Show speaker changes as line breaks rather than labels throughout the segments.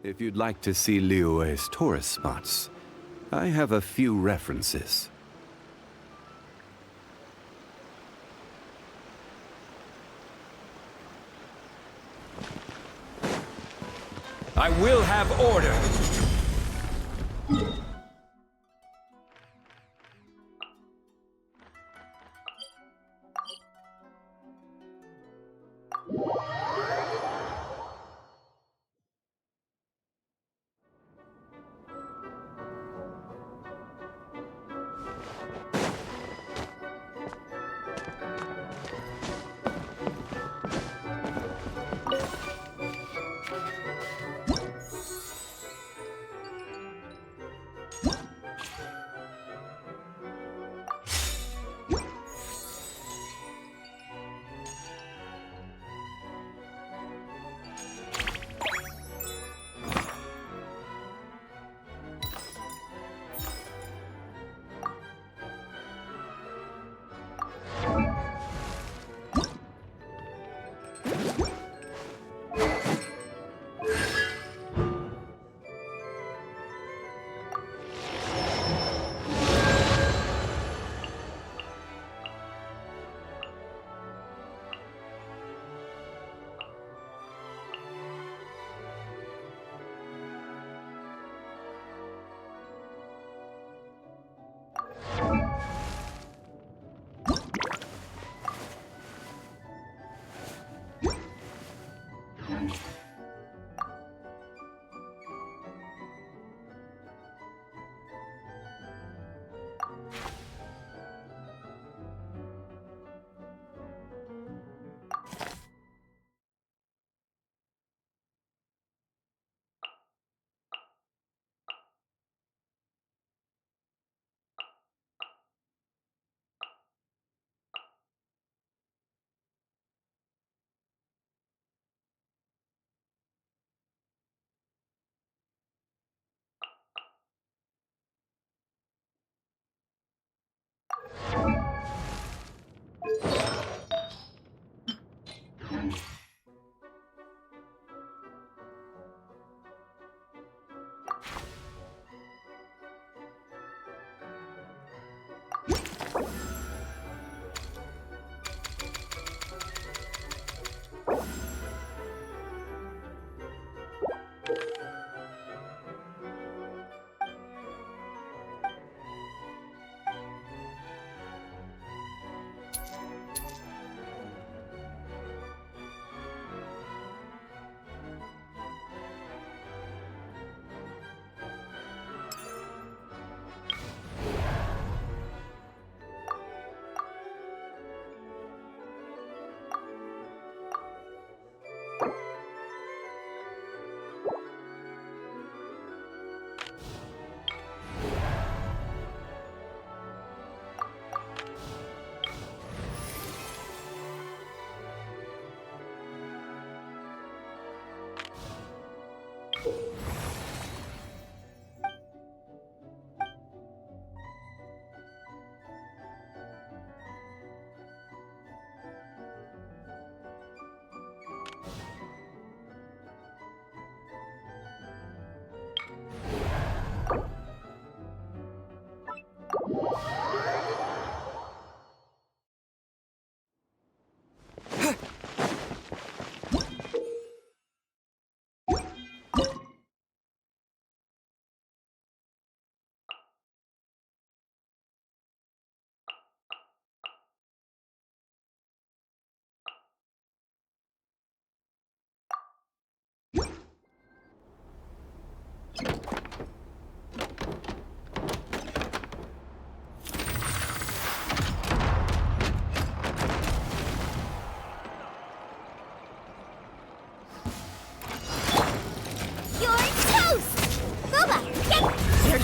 If you'd like to see Liyue's tourist spots, I have a few references.
I will have order!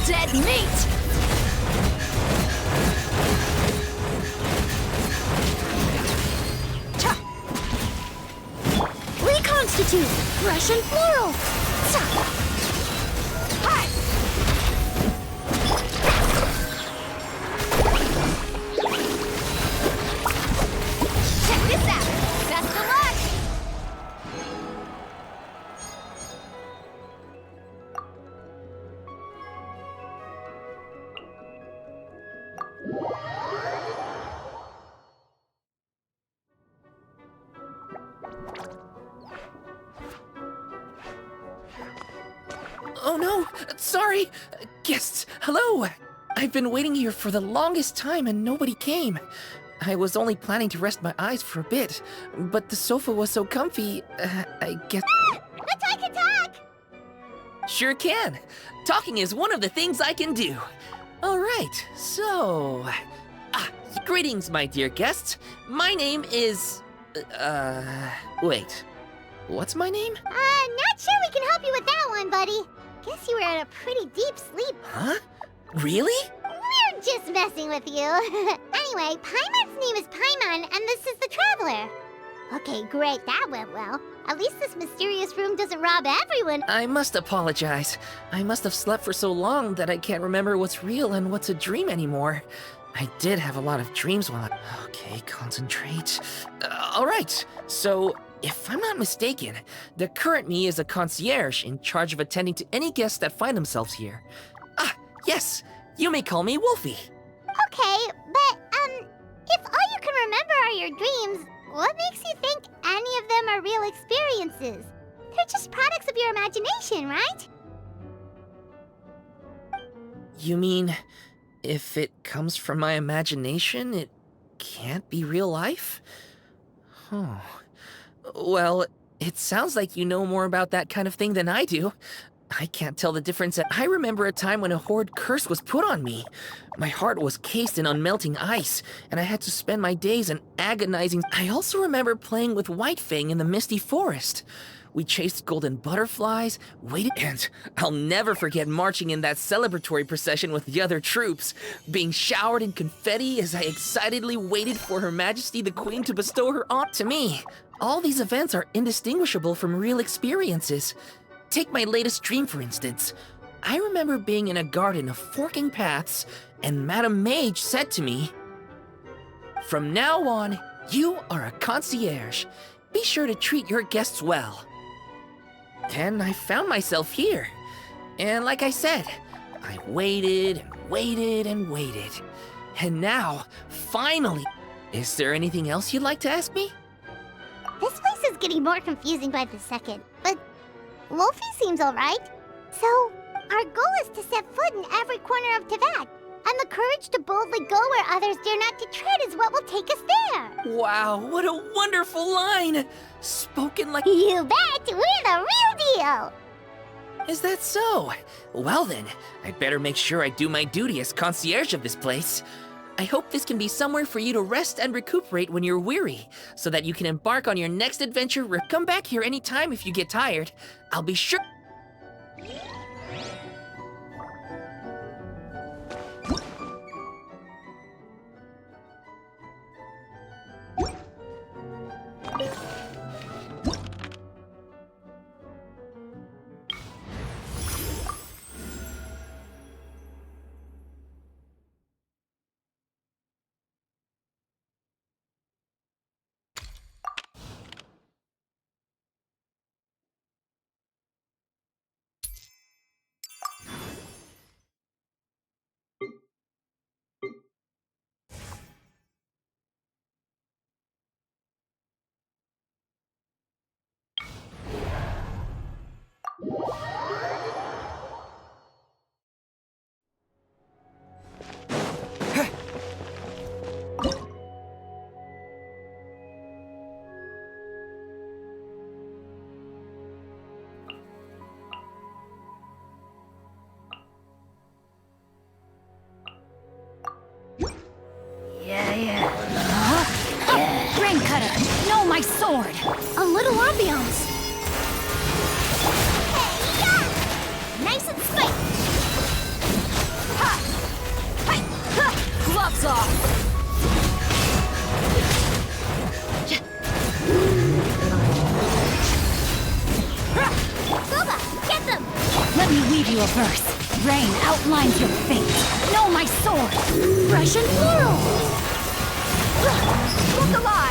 Dead meat! Ta. Reconstitute! Fresh and floral! Ta. Hi. Check this out! Best of luck!
Oh no, sorry. Guests, hello. I've been waiting here for the longest time and nobody came. I was only planning to rest my eyes for a bit, but the sofa was so comfy, I guess...
Let's I can talk!
Sure can. Talking is one of the things I can do. All right, so... greetings, my dear guests. My name is... wait. What's my name?
Not sure we can help you with that one, buddy. Guess you were in a pretty deep sleep.
Huh? Really?
We're just messing with you. Anyway, Paimon's name is Paimon, and this is the Traveler. Okay, great, that went well. At least this mysterious room doesn't rob everyone.
I must apologize. I must have slept for so long that I can't remember what's real and what's a dream anymore. I did have a lot of dreams while I... Okay, concentrate. All right, so... if I'm not mistaken, the current me is a concierge in charge of attending to any guests that find themselves here. Yes, you may call me Wolfie.
Okay, but, if all you can remember are your dreams, what makes you think any of them are real experiences? They're just products of your imagination, right?
You mean, if it comes from my imagination, it can't be real life? Oh. Well, it sounds like you know more about that kind of thing than I do. I can't tell the difference. I remember a time when a horrid curse was put on me. My heart was cased in unmelting ice, and I had to spend my days in agonizing... I also remember playing with Whitefang in the misty forest. We chased golden butterflies, waited, and I'll never forget marching in that celebratory procession with the other troops, being showered in confetti as I excitedly waited for Her Majesty the Queen to bestow her honor to me. All these events are indistinguishable from real experiences. Take my latest dream, for instance. I remember being in a garden of forking paths, and Madame Mage said to me, "From now on, you are a concierge. Be sure to treat your guests well." And I found myself here. And like I said, I waited and waited and waited. And now, finally... Is there anything else you'd like to ask me?
This place is getting more confusing by the second, but Wolfie seems alright. So, our goal is to set foot in every corner of Teyvat, and the courage to boldly go where others dare not to tread is what will take us there.
Wow, what a wonderful line! Spoken like...
You bet! We're the real deal!
Is that so? Well then, I'd better make sure I do my duty as concierge of this place. I hope this can be somewhere for you to rest and recuperate when you're weary, so that you can embark on your next adventure. Come back here anytime if you get tired. I'll be sure...
Brain cutter! No, my sword! A little ambiance! Hey-ya! Nice and spiked! Ha! Hi! Ha! Gloves off! Boba, get them!
Let me weave you a verse. Rain outlines your fate. Know my sword.
Russian floral! Look alive!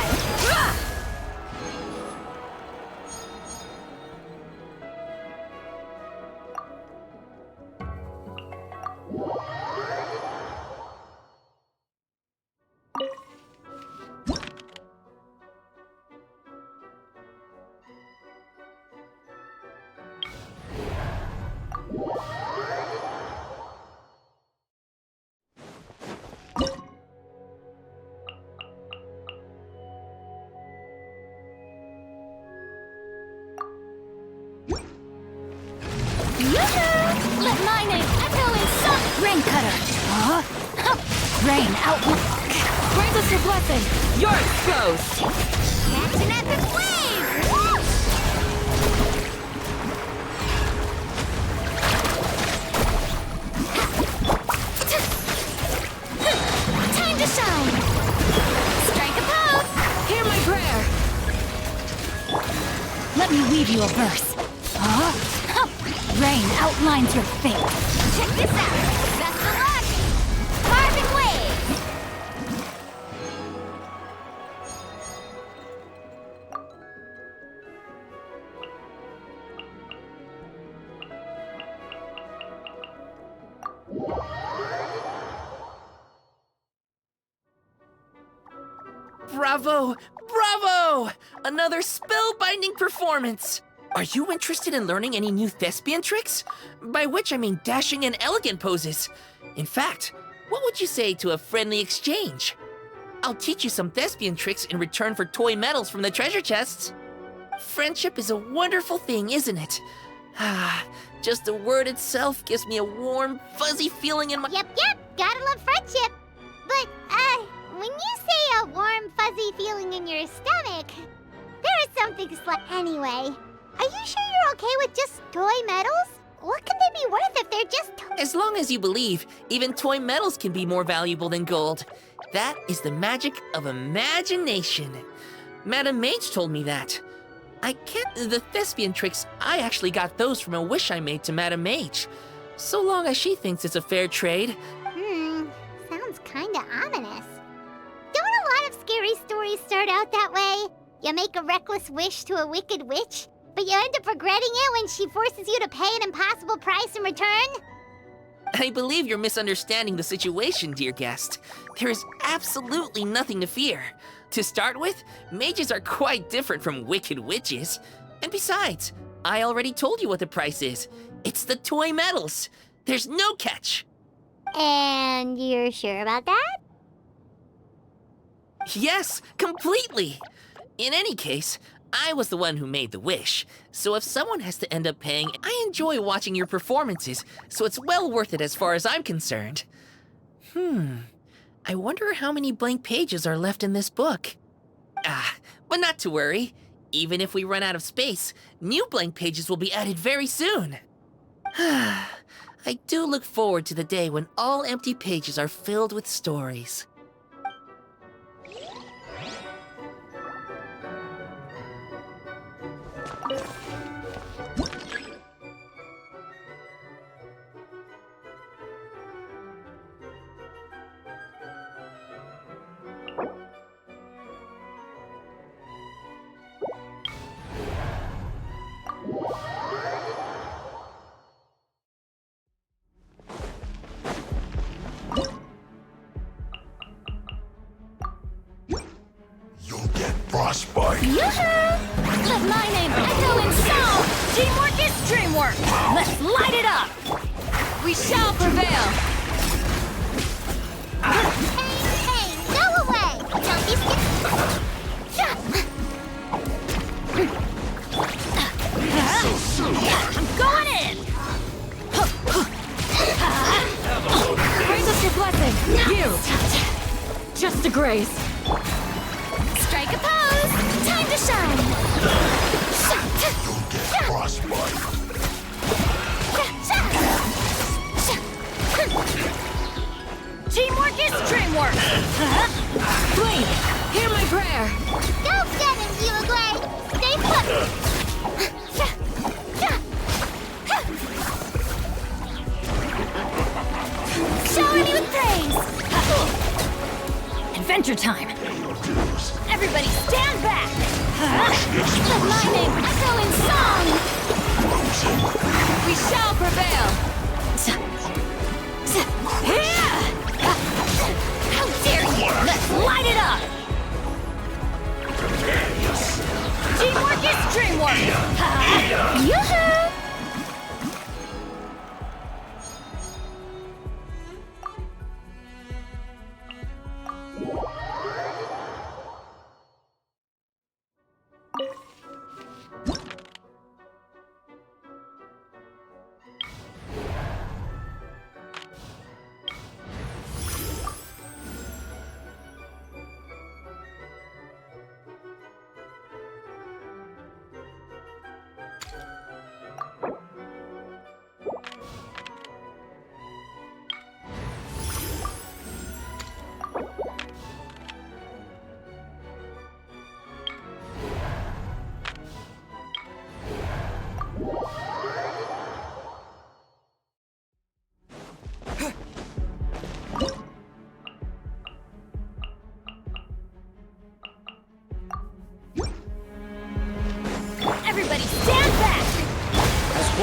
Let my name echo in sun. Rain cutter. Rain out. Grant us your blessing.
You're exposed!
Catch an epic wave!
Time to shine. Strike a pose.
Hear my prayer!
Let me weave you a verse. Rain outlines your fate.
Check this out! Best of luck! Carving wave!
Bravo! Bravo! Another spellbinding performance! Are you interested in learning any new thespian tricks? By which I mean dashing and elegant poses. In fact, what would you say to a friendly exchange? I'll teach you some thespian tricks in return for toy medals from the treasure chests. Friendship is a wonderful thing, isn't it? Just the word itself gives me a warm, fuzzy feeling in my—
Yep, gotta love friendship. But, when you say a warm, fuzzy feeling in your stomach, there is something anyway, are you sure you're okay with just toy medals? What can they be worth if they're just
As long as you believe, even toy medals can be more valuable than gold. That is the magic of imagination. Madam Mage told me that. The thespian tricks, I actually got those from a wish I made to Madam Mage. So long as she thinks it's a fair trade.
Sounds kinda ominous. Don't a lot of scary stories start out that way? You make a reckless wish to a wicked witch, but you end up regretting it when she forces you to pay an impossible price in return?
I believe you're misunderstanding the situation, dear guest. There is absolutely nothing to fear. To start with, mages are quite different from wicked witches. And besides, I already told you what the price is. It's the toy medals. There's no catch.
And you're sure about that?
Yes, completely. In any case, I was the one who made the wish. So if someone has to end up paying, I enjoy watching your performances, so it's well worth it as far as I'm concerned. I wonder how many blank pages are left in this book. But not to worry. Even if we run out of space, new blank pages will be added very soon. I do look forward to the day when all empty pages are filled with stories.
Frostbite.
Yoo-hoo! Let my name echo in song! Teamwork is dreamwork! Let's light it up!
We shall prevail!
Hey, go away! Don't be
I'm going in! Raise us your blessing! You! Just a grace. Strike a pose! Time to shine!
You'll get frostbite.
Teamwork is dreamwork!
Please, hear my prayer!
Go get him, you agree! Stay put!
Shower me with praise! Adventure time! Everybody stand back! Let my name echo in song!
We shall prevail!
How dare you! Let's light it up! Teamwork is dreamwork! Yoo-hoo!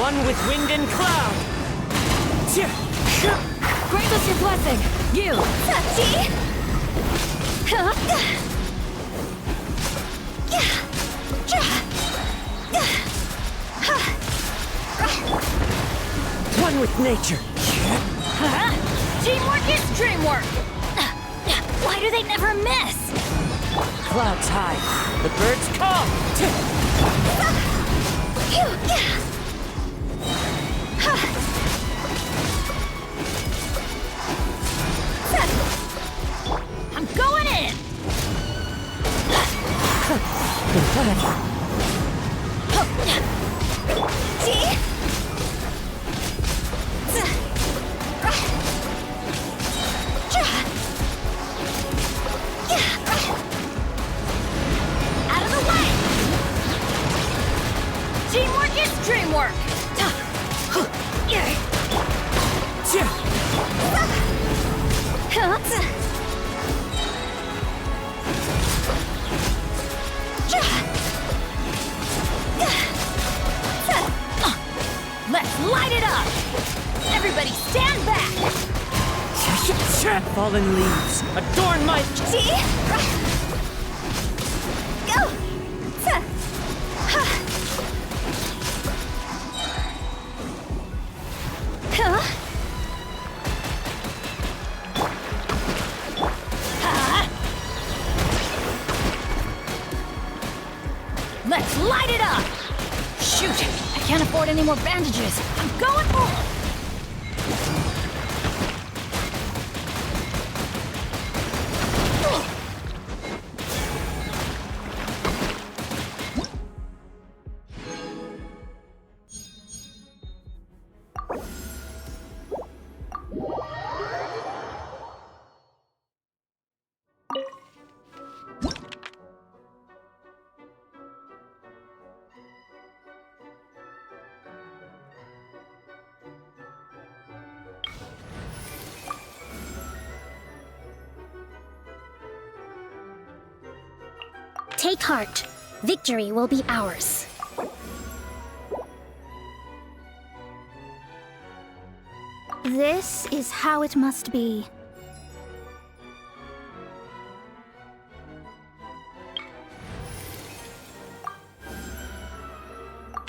one with wind and cloud.
Grant us your blessing. You.
One with nature.
Teamwork is dreamwork! Why do they never miss?
Clouds high. The birds call.
I'm going in! Out of the way! Teamwork is dreamwork! Let's light it up! Everybody stand back!
Fallen leaves adorn my...
Go!
Let's light it up! Shoot! I can't afford any more bandages. I'm going for...
Take heart. Victory will be ours. This is how it must be.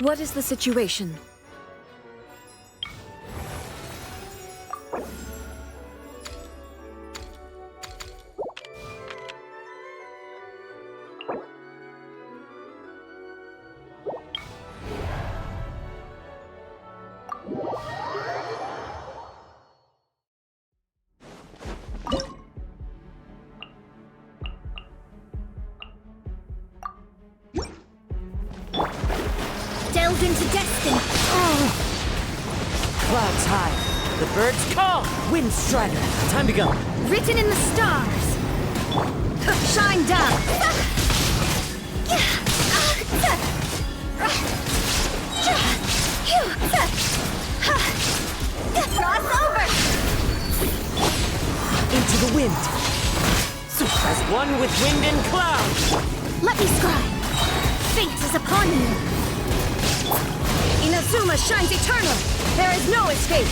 What is the situation?
Delve into destiny.
Clouds high. The birds call. Wind strider. Time to go.
Written in the stars. Shine down. Cross over.
Into the wind. As one with wind and cloud.
Let me scribe. Fate is upon you.
Inazuma shines eternal. There is no escape.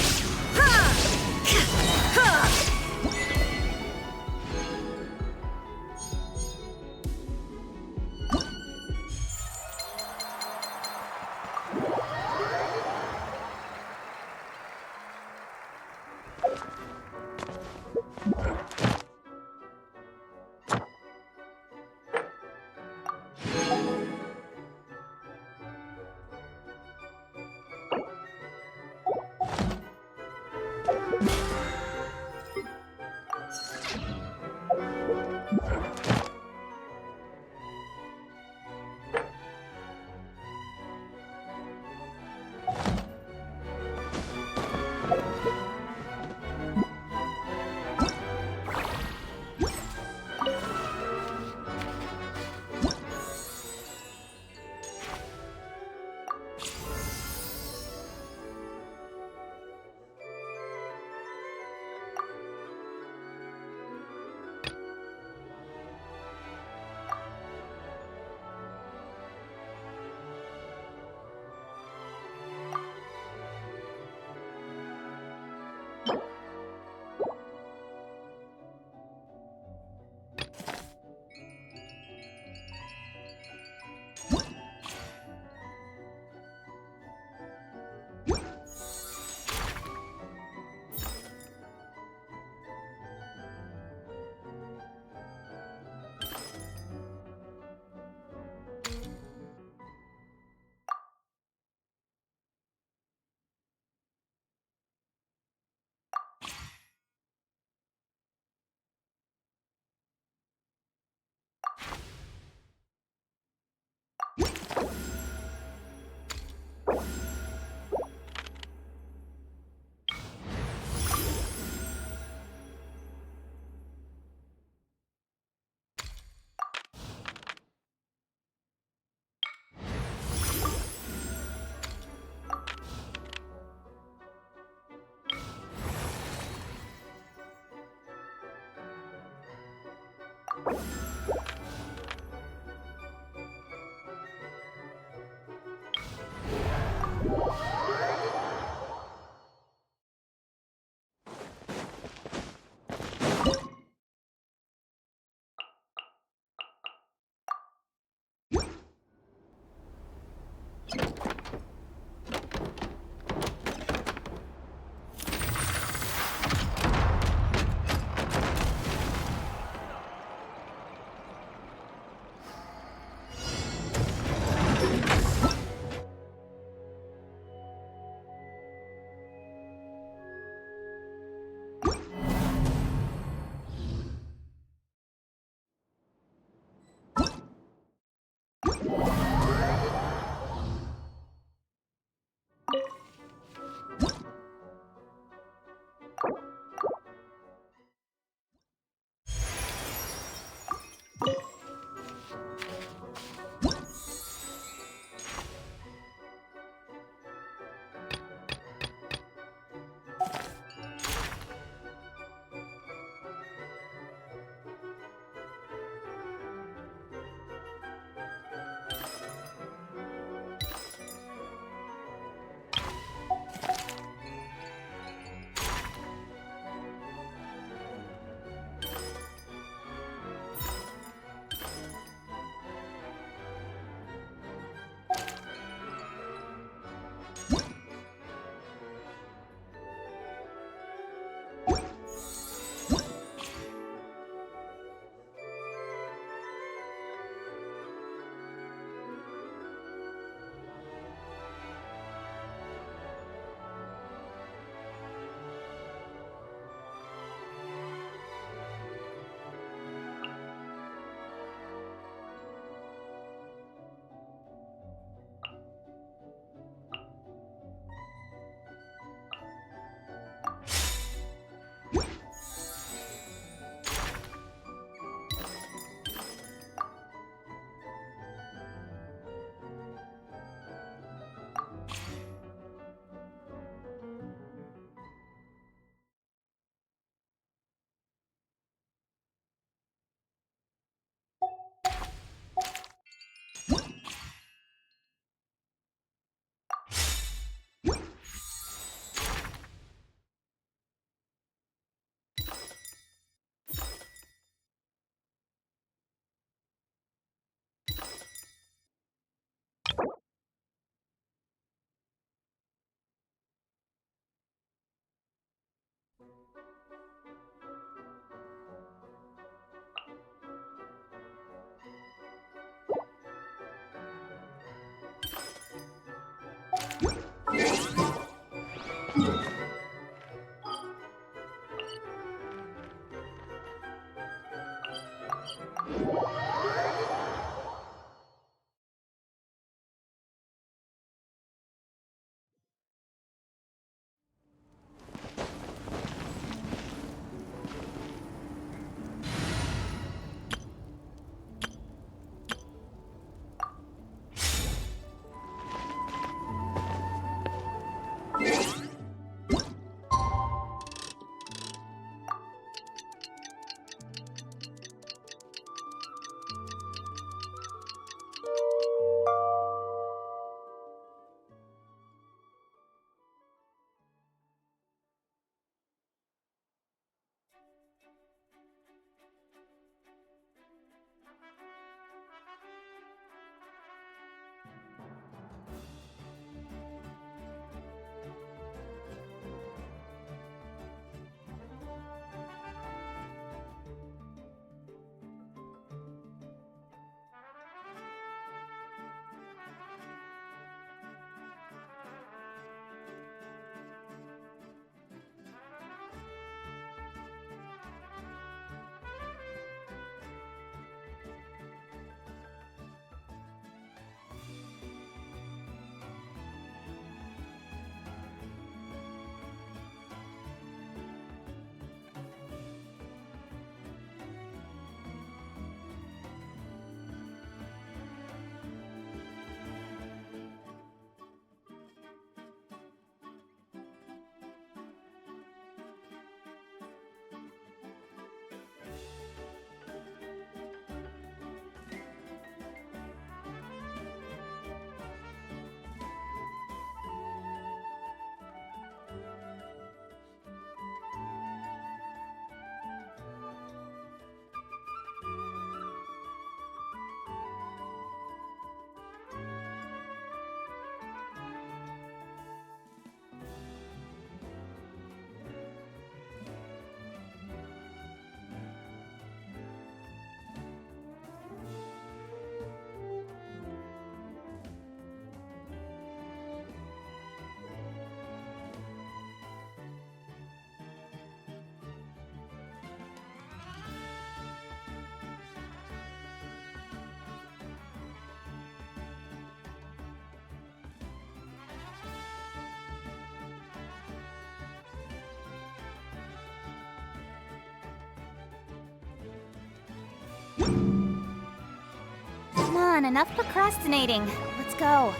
Come on, enough procrastinating. Let's go.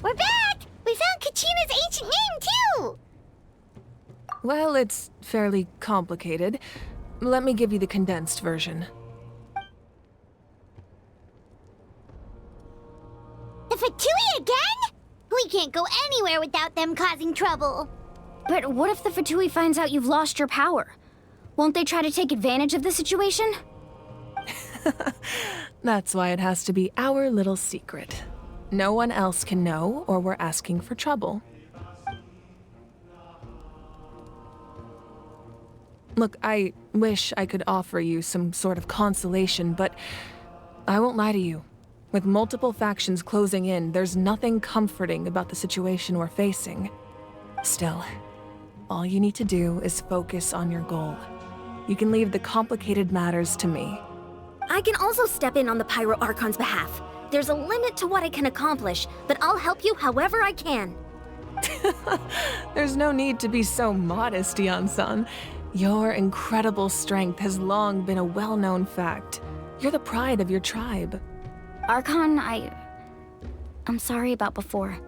We're back! We found Kachina's ancient name, too!
Well, it's fairly complicated. Let me give you the condensed version.
The Fatui again? We can't go anywhere without them causing trouble.
But what if the Fatui finds out you've lost your power? Won't they try to take advantage of the situation?
That's why it has to be our little secret. No one else can know, or we're asking for trouble. Look, I wish I could offer you some sort of consolation, but I won't lie to you. With multiple factions closing in, there's nothing comforting about the situation we're facing. Still, all you need to do is focus on your goal. You can leave the complicated matters to me.
I can also step in on the Pyro Archon's behalf. There's a limit to what I can accomplish, but I'll help you however I can.
There's no need to be so modest, Yan-san. Your incredible strength has long been a well-known fact. You're the pride of your tribe.
Archon, I'm sorry about before.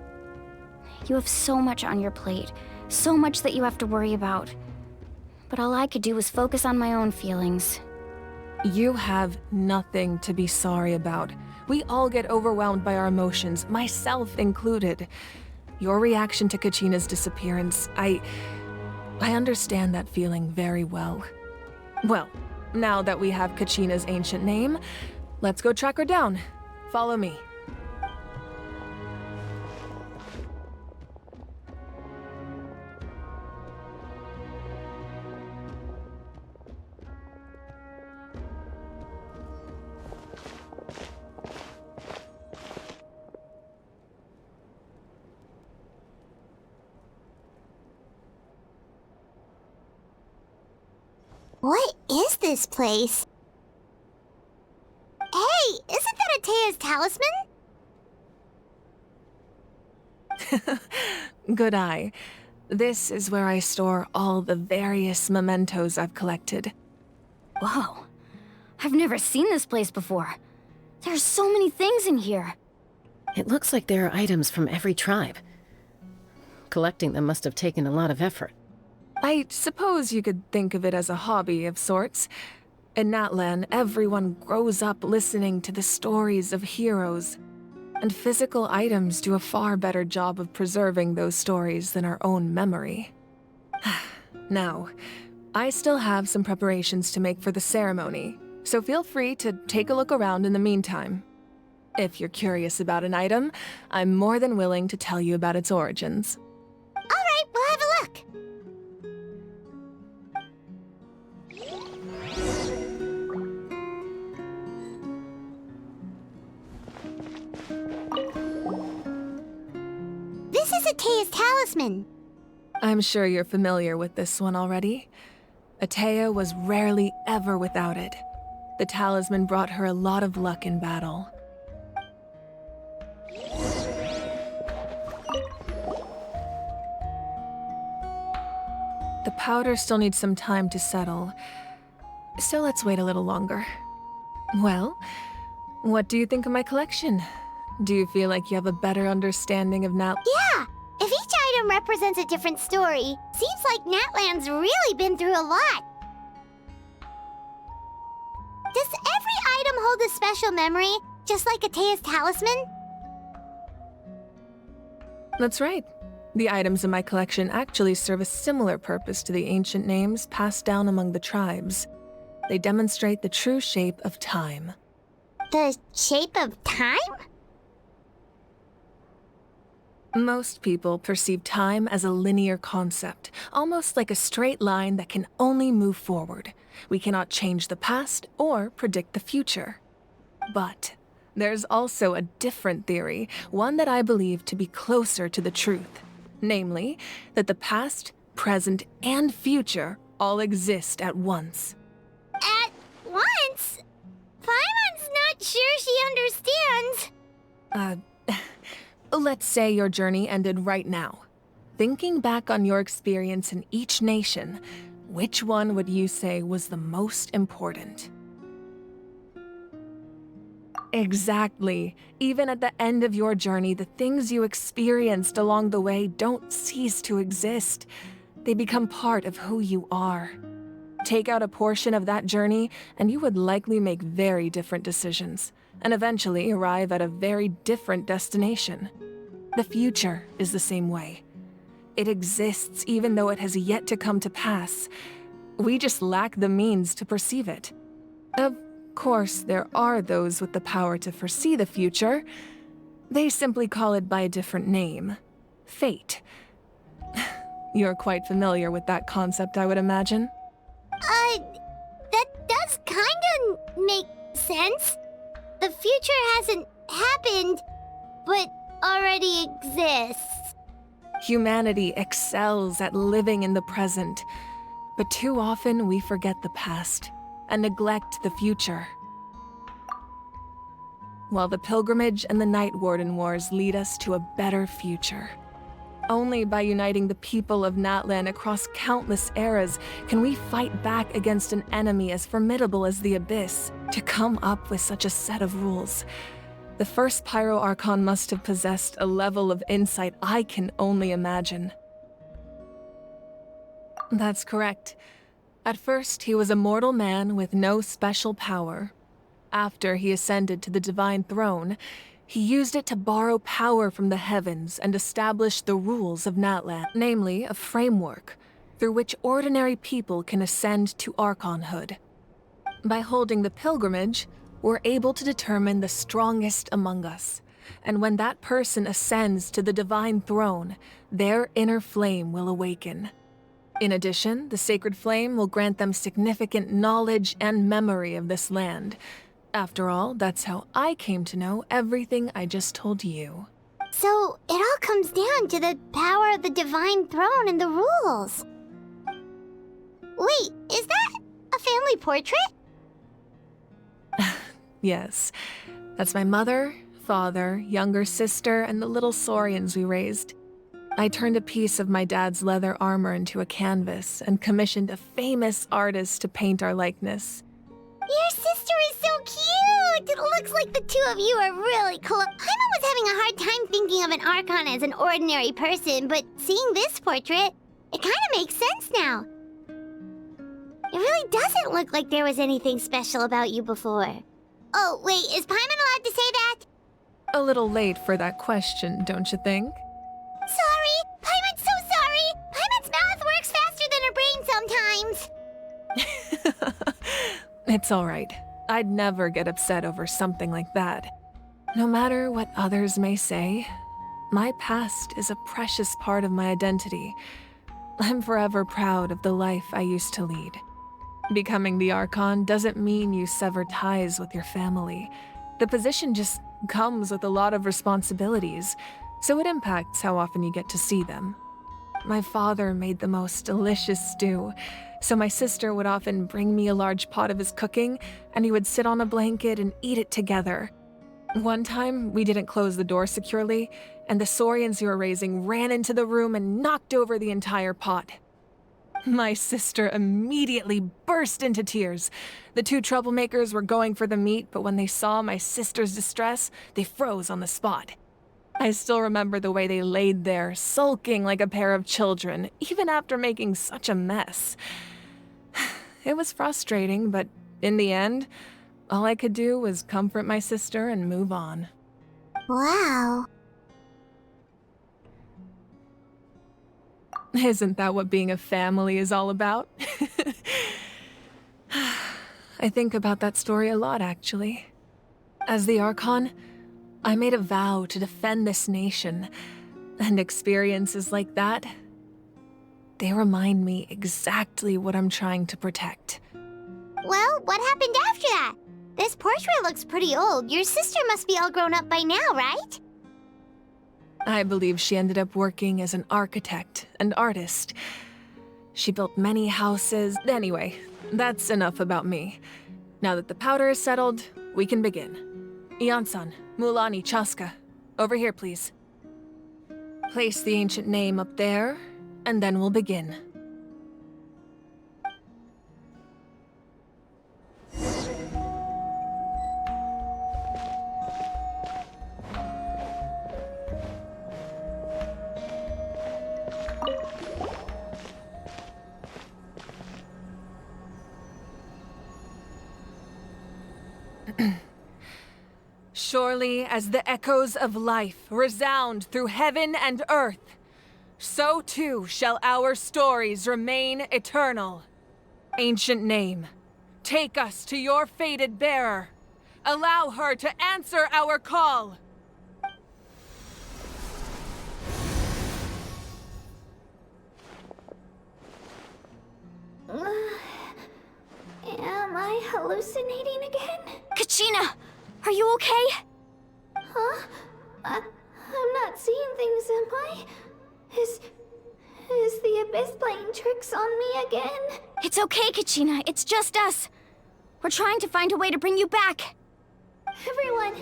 You have so much on your plate, so much that you have to worry about. But all I could do was focus on my own feelings.
You have nothing to be sorry about. We all get overwhelmed by our emotions, myself included. Your reaction to Kachina's disappearance, I understand that feeling very well. Well, now that we have Kachina's ancient name, let's go track her down. Follow me.
What is this place? Hey, isn't that Atea's talisman?
Good eye. This is where I store all the various mementos I've collected.
Whoa. I've never seen this place before. There's so many things in here.
It looks like there are items from every tribe. Collecting them must have taken a lot of effort.
I suppose you could think of it as a hobby of sorts. In Natlan, everyone grows up listening to the stories of heroes, and physical items do a far better job of preserving those stories than our own memory. Now, I still have some preparations to make for the ceremony, so feel free to take a look around in the meantime. If you're curious about an item, I'm more than willing to tell you about its origins.
All right, we'll have a look. This is Atea's talisman.
I'm sure you're familiar with this one already. Atea was rarely ever without it. The talisman brought her a lot of luck in battle. The powder still needs some time to settle, so let's wait a little longer. Well, what do you think of my collection? Do you feel like you have a better understanding of
Yeah, if each item represents a different story, seems like Natlan's really been through a lot. Does every item hold a special memory, just like Atea's talisman?
That's right. The items in my collection actually serve a similar purpose to the ancient names passed down among the tribes. They demonstrate the true shape of time.
The shape of time?
Most people perceive time as a linear concept, almost like a straight line that can only move forward. We cannot change the past or predict the future. But there's also a different theory, one that I believe to be closer to the truth. Namely, that the past, present, and future all exist at once.
At once? Paimon's not sure she understands.
Let's say your journey ended right now. Thinking back on your experience in each nation, which one would you say was the most important? Exactly. Even at the end of your journey, the things you experienced along the way don't cease to exist. They become part of who you are. Take out a portion of that journey, and you would likely make very different decisions, and eventually arrive at a very different destination. The future is the same way. It exists even though it has yet to come to pass. We just lack the means to perceive it. Of course, there are those with the power to foresee the future. They simply call it by a different name. Fate. You're quite familiar with that concept, I would imagine.
That does kinda make sense. The future hasn't happened, but already exists.
Humanity excels at living in the present, but too often we forget the past and neglect the future. While the pilgrimage and the Night Warden Wars lead us to a better future. Only by uniting the people of Natlan across countless eras can we fight back against an enemy as formidable as the Abyss. To come up with such a set of rules, the first Pyro Archon must have possessed a level of insight I can only imagine. That's correct. At first, he was a mortal man with no special power. After he ascended to the divine throne, he used it to borrow power from the heavens and establish the rules of Natlan, namely a framework through which ordinary people can ascend to Archonhood. By holding the pilgrimage, we're able to determine the strongest among us, and when that person ascends to the divine throne, their inner flame will awaken. In addition, the sacred flame will grant them significant knowledge and memory of this land. After all, that's how I came to know everything I just told you.
So, it all comes down to the power of the divine throne and the rules. Wait, is that a family portrait?
Yes. That's my mother, father, younger sister, and the little saurians we raised. I turned a piece of my dad's leather armor into a canvas and commissioned a famous artist to paint our likeness.
Your sister is so cute! It looks like the two of you are really close. Paimon was having a hard time thinking of an Archon as an ordinary person, but seeing this portrait, it kind of makes sense now. It really doesn't look like there was anything special about you before. Oh, wait, is Paimon allowed to say that?
A little late for that question, don't you think?
Sorry! Paimon's so sorry! Paimon's mouth works faster than her brain sometimes.
It's all right. I'd never get upset over something like that. No matter what others may say, my past is a precious part of my identity. I'm forever proud of the life I used to lead. Becoming the Archon doesn't mean you sever ties with your family. The position just comes with a lot of responsibilities, so it impacts how often you get to see them. My father made the most delicious stew, so my sister would often bring me a large pot of his cooking, and he would sit on a blanket and eat it together. One time, we didn't close the door securely, and the saurians we were raising ran into the room and knocked over the entire pot. My sister immediately burst into tears. The two troublemakers were going for the meat, but when they saw my sister's distress, they froze on the spot. I still remember the way they laid there, sulking like a pair of children, even after making such a mess. It was frustrating, but in the end, all I could do was comfort my sister and move on.
Wow.
Isn't that what being a family is all about? I think about that story a lot, actually. As the Archon, I made a vow to defend this nation, and experiences like that, they remind me exactly what I'm trying to protect.
Well, what happened after that? This portrait looks pretty old. Your sister must be all grown up by now, right?
I believe she ended up working as an architect and artist. She built many houses. Anyway, that's enough about me. Now that the powder is settled, we can begin. Ian-san, Mulani, Chaska, over here, please. Place the ancient name up there, and then we'll begin. Surely as the echoes of life resound through heaven and earth, so too shall our stories remain eternal. Ancient name, take us to your fated bearer. Allow her to answer our call.
Am I hallucinating again?
Kachina! Are you okay?
Huh? I'm not seeing things, am I? Is the Abyss playing tricks on me again?
It's okay, Kachina. It's just us. We're trying to find a way to bring you back.
Everyone,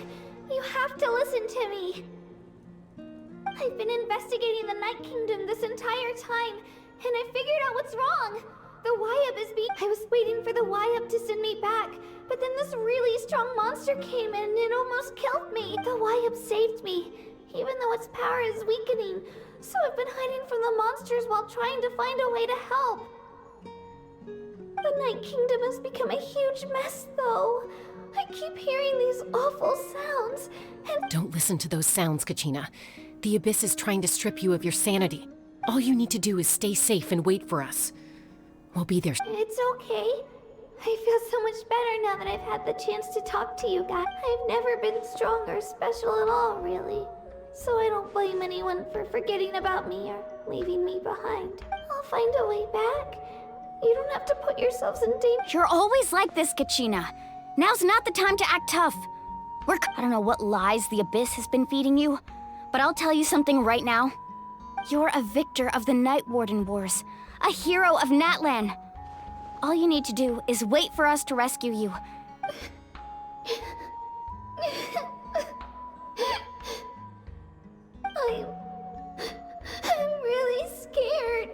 you have to listen to me.
I've been investigating the Night Kingdom this entire time, and I figured out what's wrong. The Y-Up is being... I was waiting for the Y-Up to send me back, but then this really strong monster came in and it almost killed me. The Y-Up saved me, even though its power is weakening. So I've been hiding from the monsters while trying to find a way to help. The Night Kingdom has become a huge mess, though. I keep hearing these awful sounds, and...
Don't listen to those sounds, Kachina. The Abyss is trying to strip you of your sanity. All you need to do is stay safe and wait for us. We'll be there.
It's okay. I feel so much better now that I've had the chance to talk to you guys. I've never been strong or special at all, really. So I don't blame anyone for forgetting about me or leaving me behind. I'll find a way back. You don't have to put yourselves in danger.
You're always like this, Kachina. Now's not the time to act tough. I don't know what lies the Abyss has been feeding you, but I'll tell you something right now. You're a victor of the Night Warden Wars, a hero of Natlan. All you need to do is wait for us to rescue you.
I'm really scared.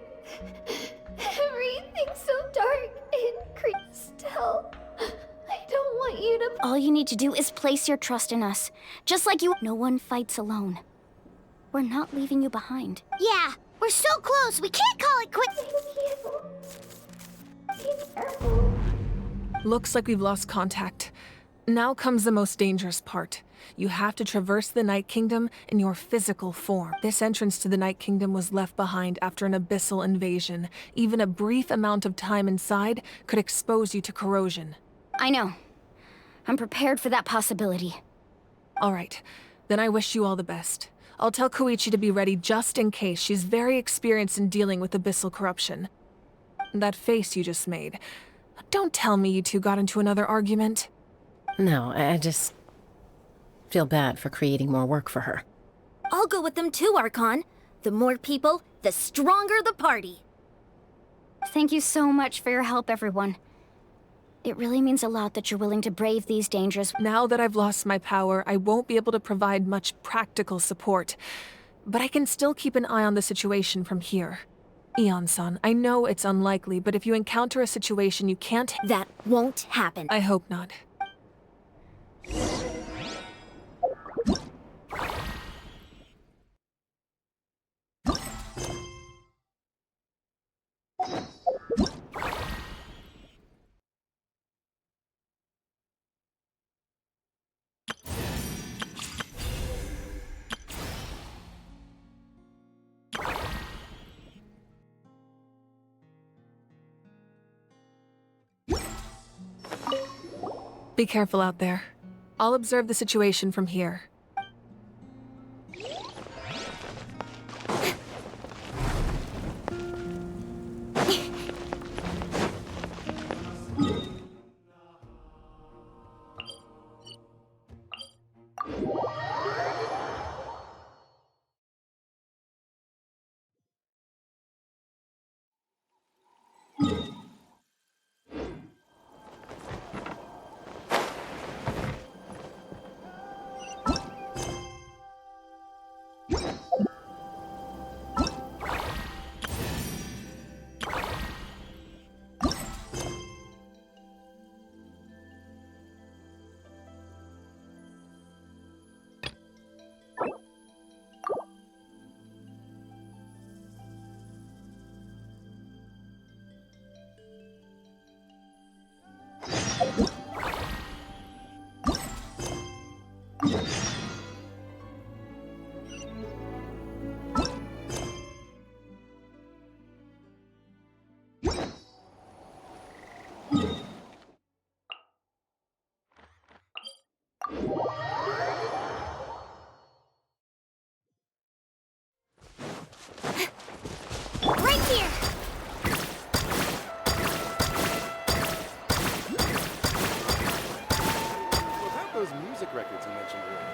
Everything's so dark and creepy still. I don't want you to...
All you need to do is place your trust in us. Just like you... No one fights alone. We're not leaving you behind.
Yeah, we're so close, we can't call it quits.
Be careful.
Looks like we've lost contact. Now comes the most dangerous part. You have to traverse the Night Kingdom in your physical form. This entrance to the Night Kingdom was left behind after an abyssal invasion. Even a brief amount of time inside could expose you to corrosion.
I know. I'm prepared for that possibility.
All right, then I wish you all the best. I'll tell Koichi to be ready just in case. She's very experienced in dealing with abyssal corruption. That face you just made. Don't tell me you two got into another argument.
No, I just feel bad for creating more work for her.
I'll go with them too, Archon. The more people, the stronger the party.
Thank you so much for your help, everyone. It really means a lot that you're willing to brave these dangers.
Now that I've lost my power, I won't be able to provide much practical support. But I can still keep an eye on the situation from here. Eon-san, I know it's unlikely, but if you encounter a situation you can't...
That won't happen.
I hope not. Be careful out there. I'll observe the situation from here.
Right here!
What about those music records you mentioned earlier?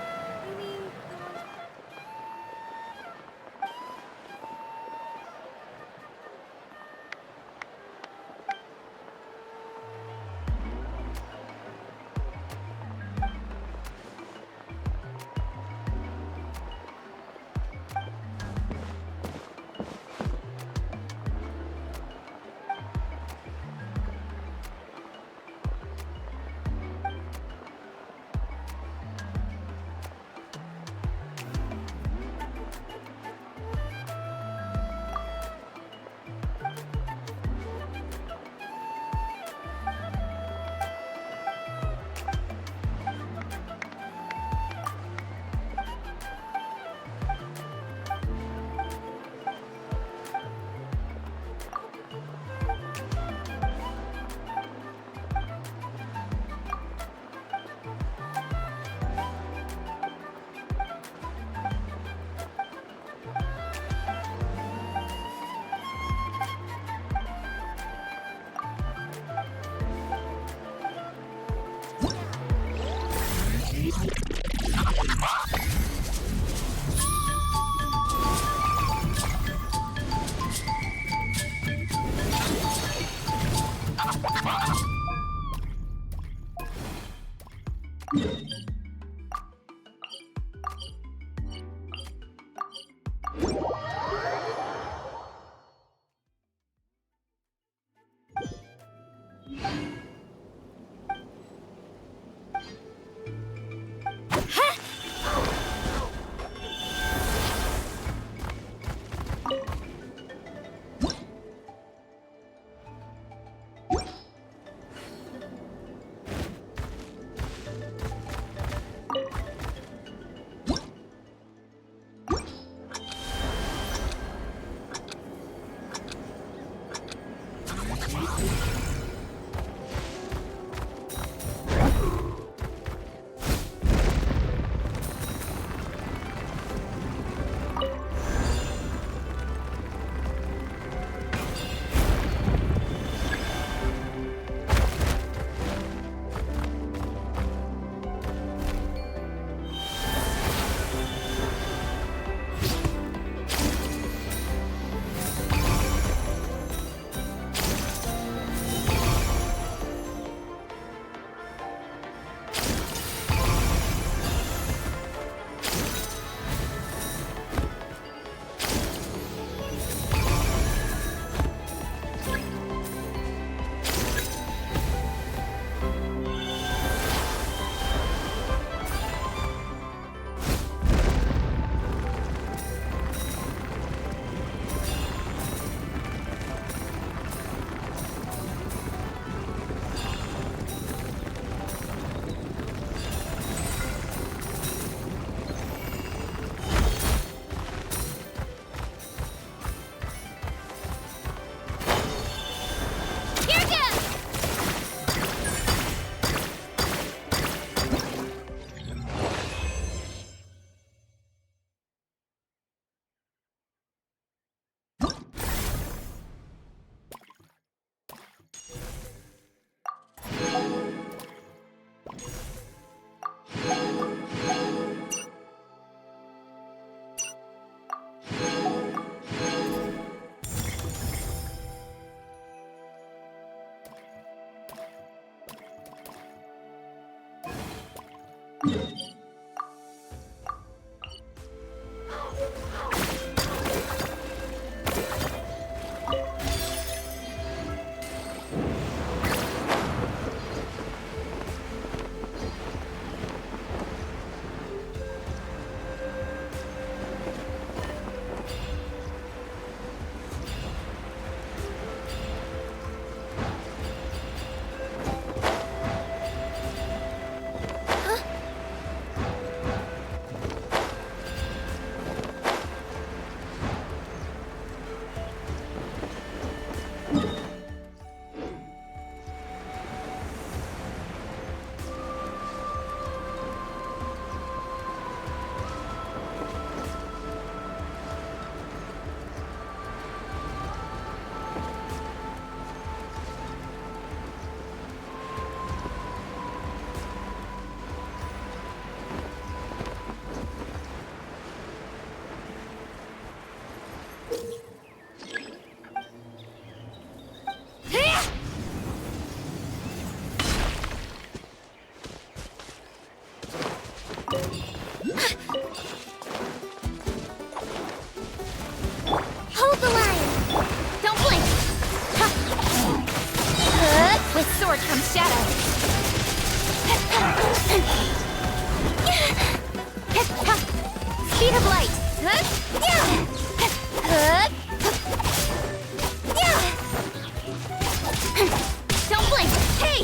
Hold the line! Don't blink!
With sword comes shadow.
Speed of light! Don't blink! Hey!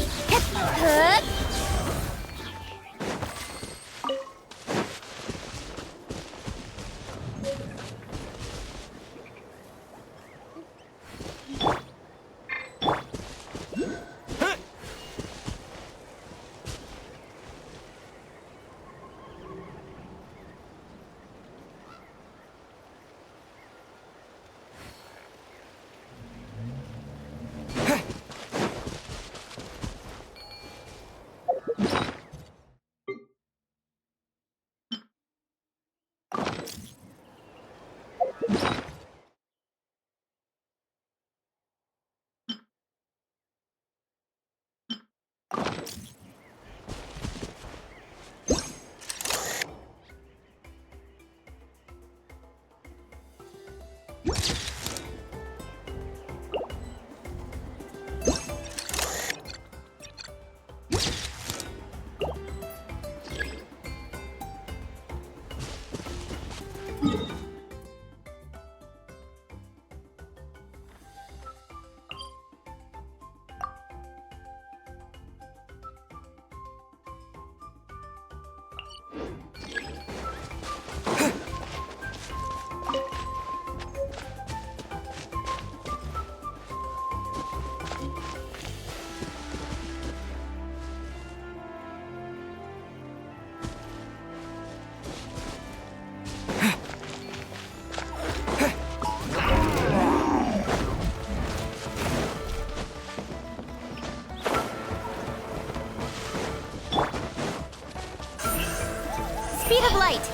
Speed of light.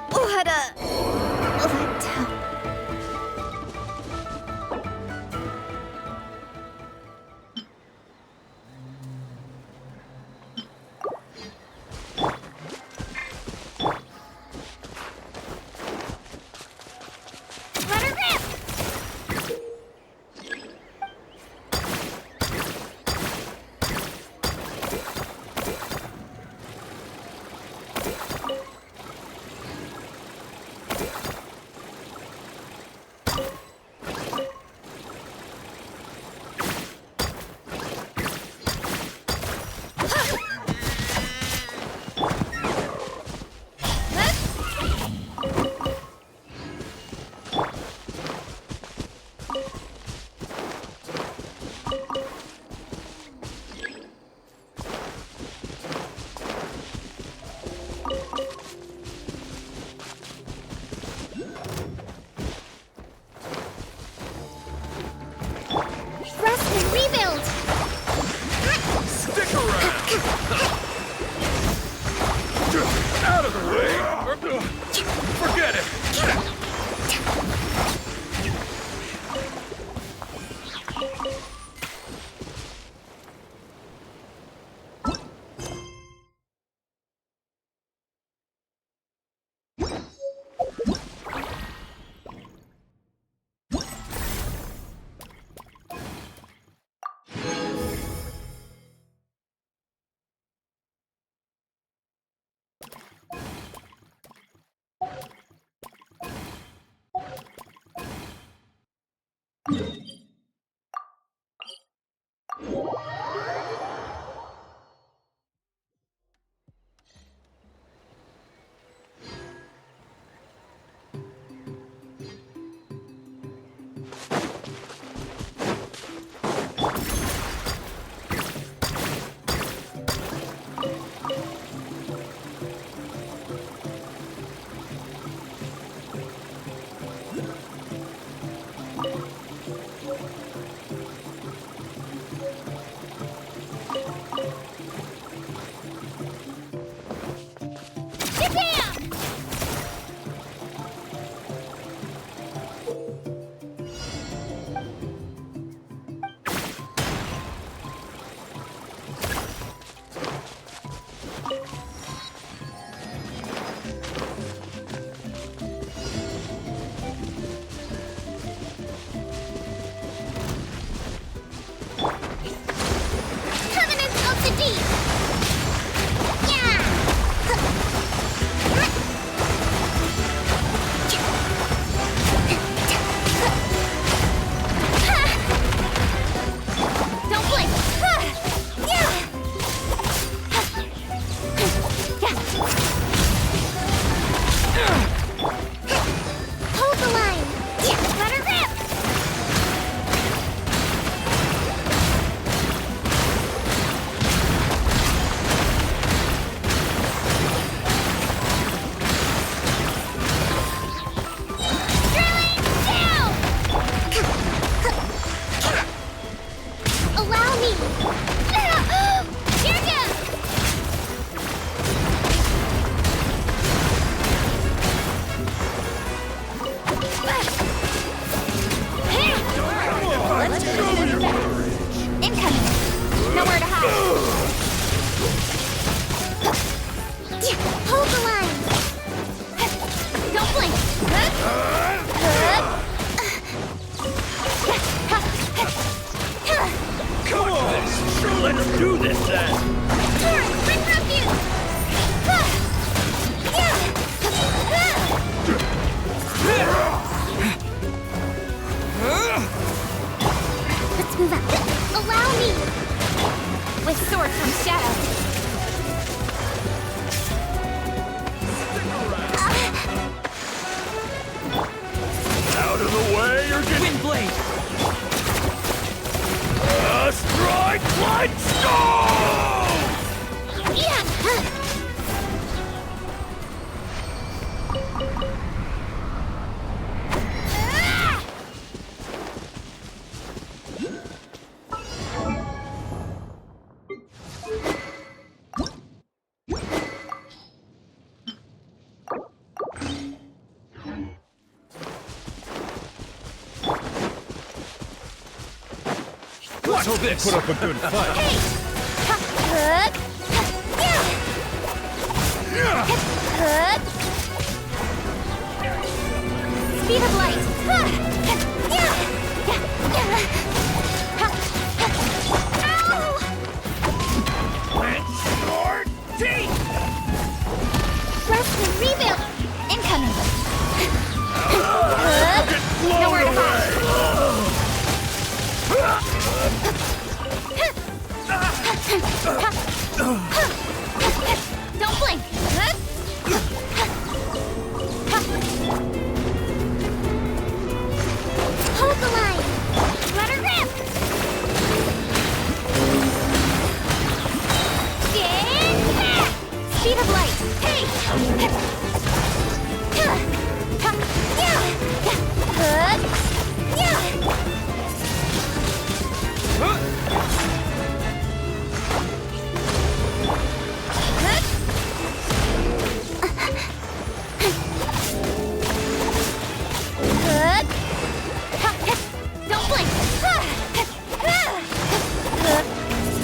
What Let her rip!
Out of the way! Forget it!
with sword from shadow.
Out of the way, or get
Windblade!
strike light stone!
Yeah!
Let's hope they put up a good fight.
Hook! Yeah! Hook!
Speed of light.
Sword teeth!
Rest and rebuild!
Incoming.
Get blown
Nowhere to
away!
Don't blink.
Hold the line!
Let her rip. Speed of light. Hey. Don't blink.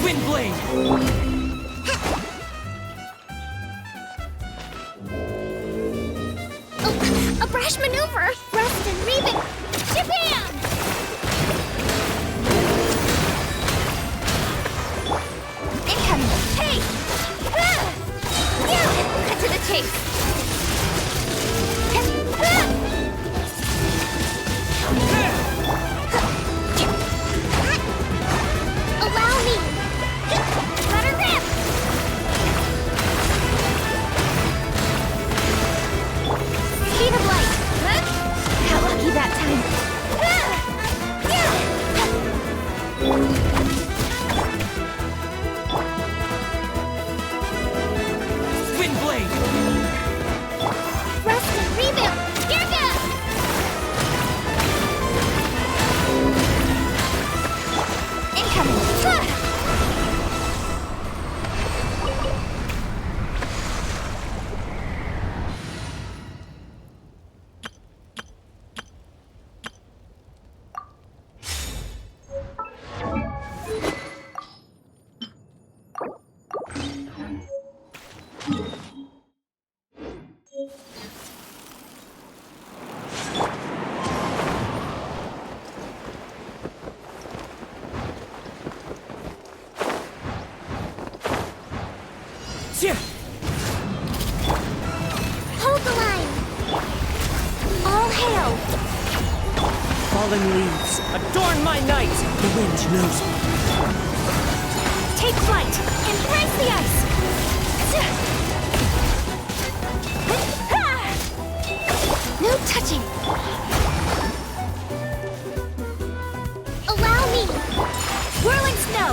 Windblade!
A brash maneuver! Rest and rebuild! Shabam!
Incoming. Hey. Cut to the chase.
Allow me!
Let her rip. Speed of light. Got lucky that time.
Windblade!
Rest and rebuild!
Here goes. Incoming.
Hold the line! All hail!
Falling leaves, adorn my night! The wind knows me.
Take flight and break the ice.
No touching! Allow me!
Whirling snow.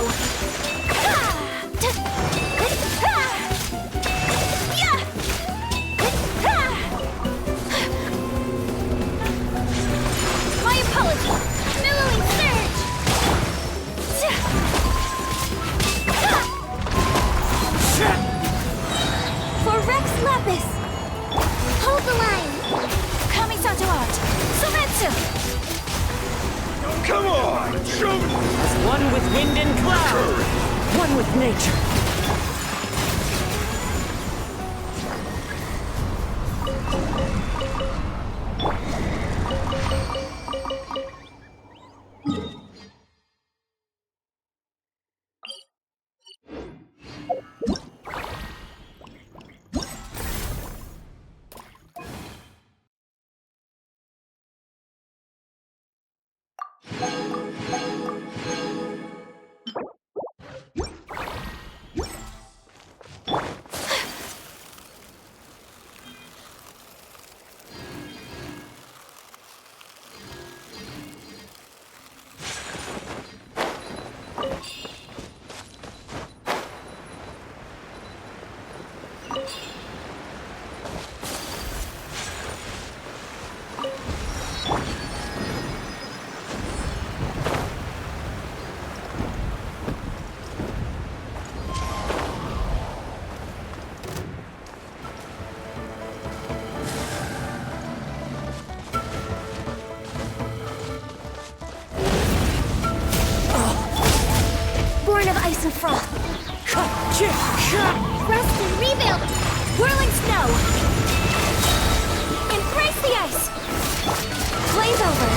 My apologies. Billowing surge.
For Rex Lapis! Hold the line!
Kamisato art. Soretsu.
Come on! Show me!
As one with wind and cloud, one with nature.
Born of ice and frost. Rust and rebuild. Whirling snow. Embrace the ice. Blaze over.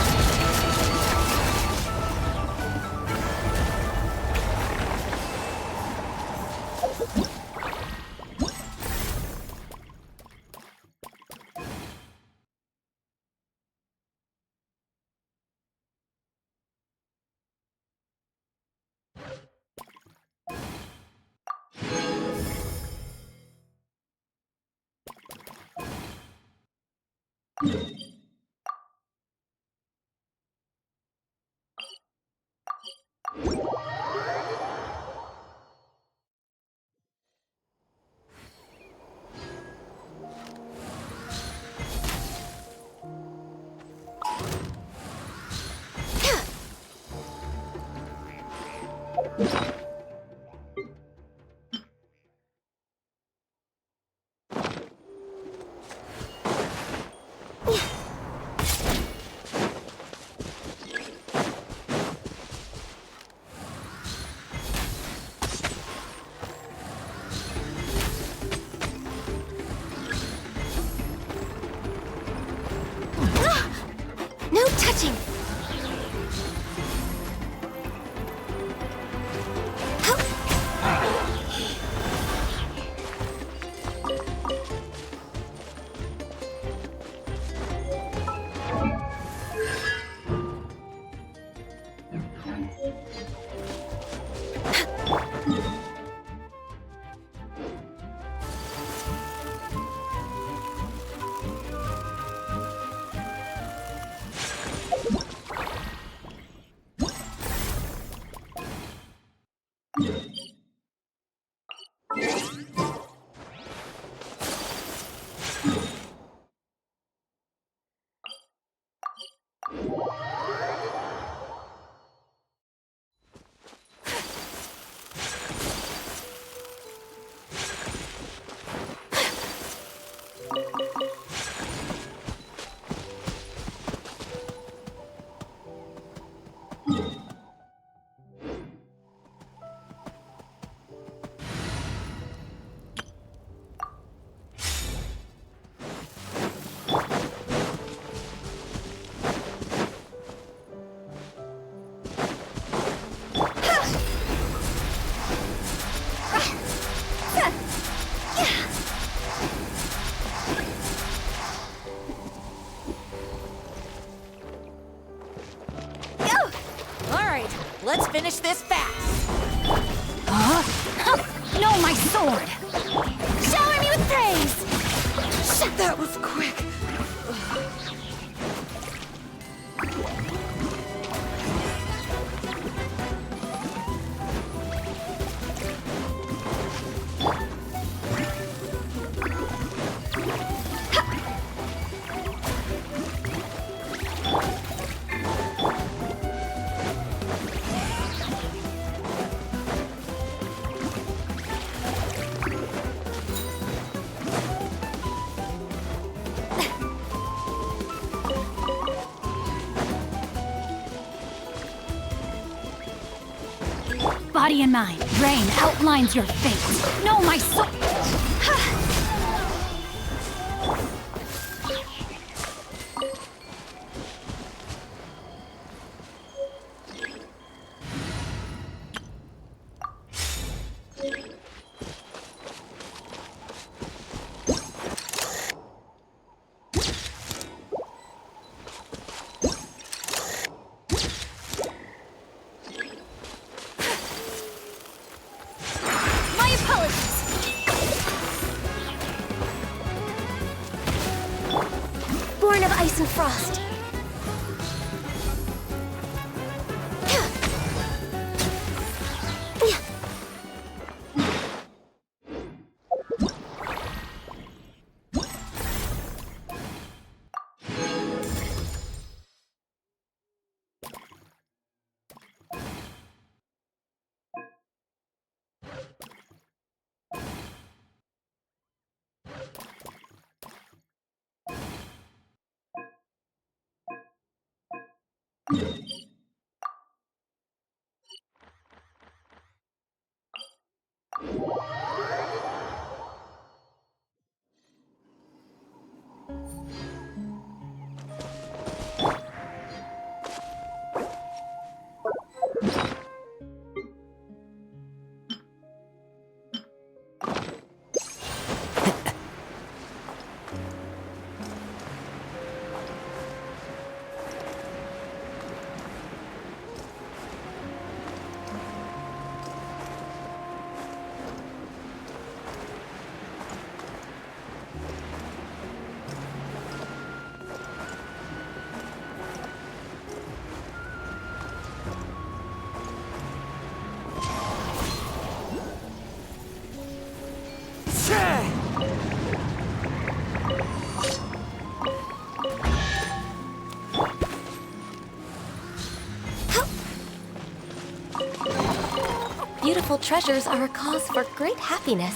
No touching!
Let's finish this fast.
No, my sword! Shower me with praise!
Shit, that was quick.
Body and mind. Rain outlines your fate. No, my soul. Born of ice and frost.
Beautiful treasures are a cause for great happiness.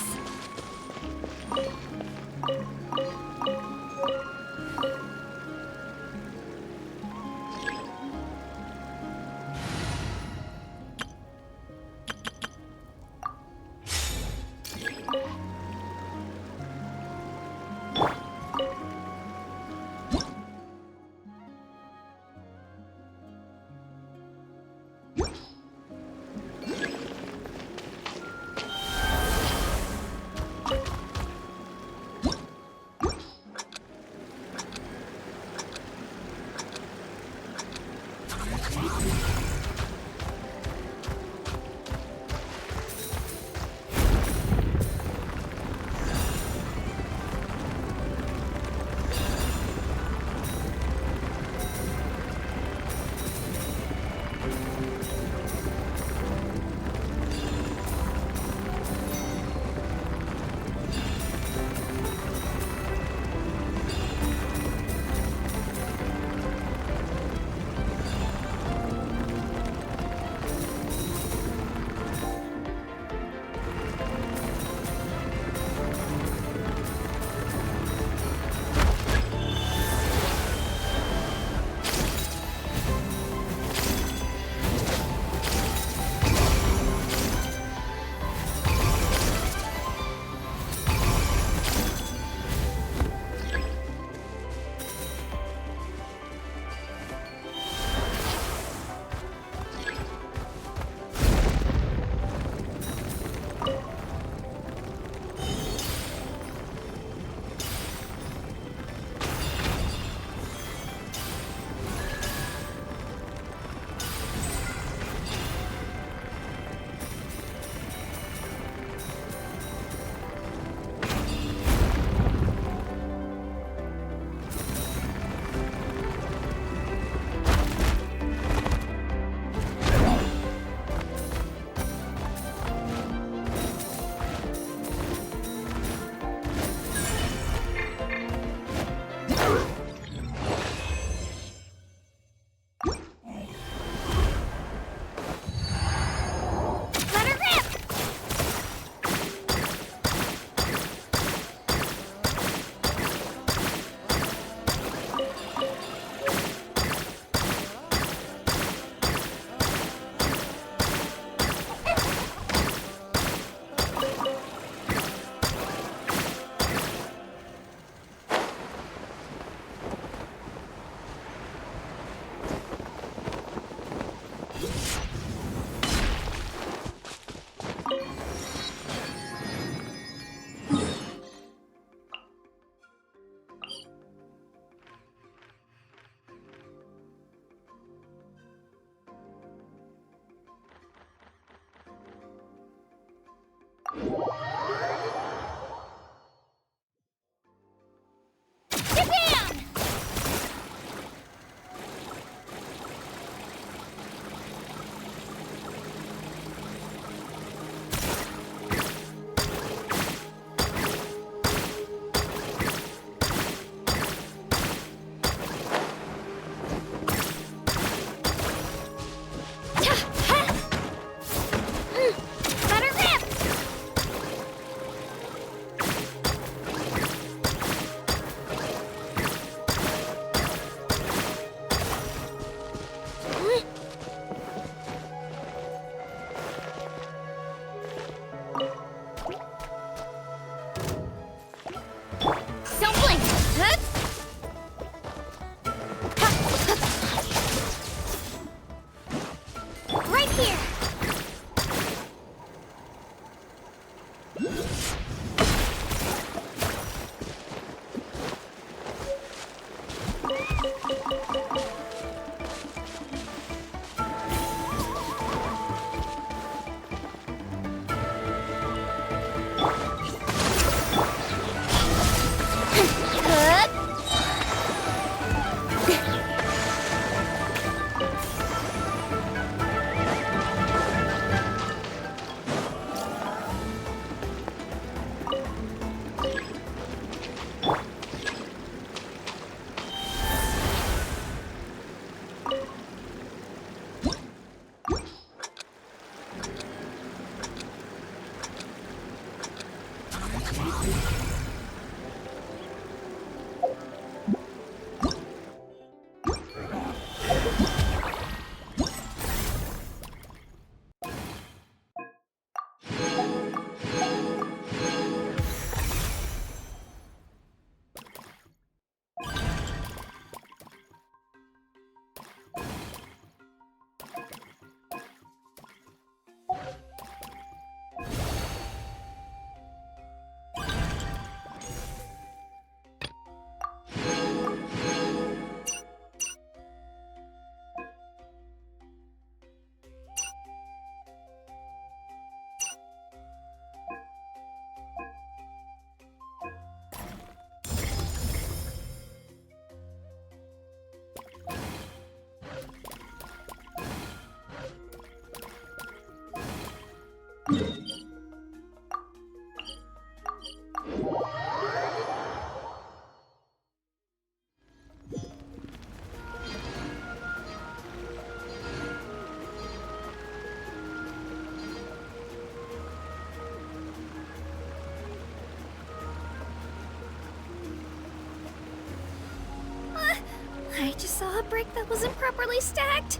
I just saw a brick that wasn't properly stacked.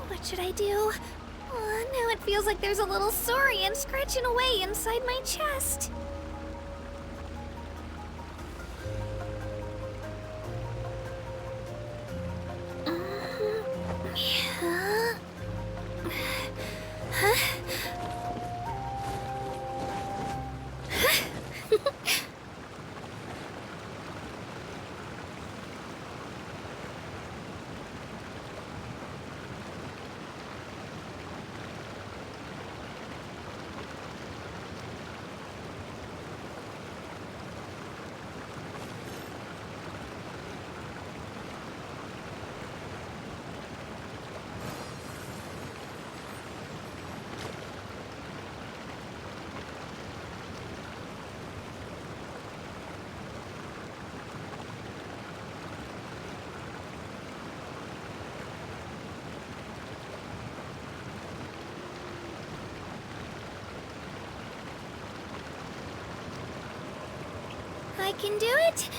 What should I do? Now it feels like there's a little saurian scratching away inside my chest. I can do it.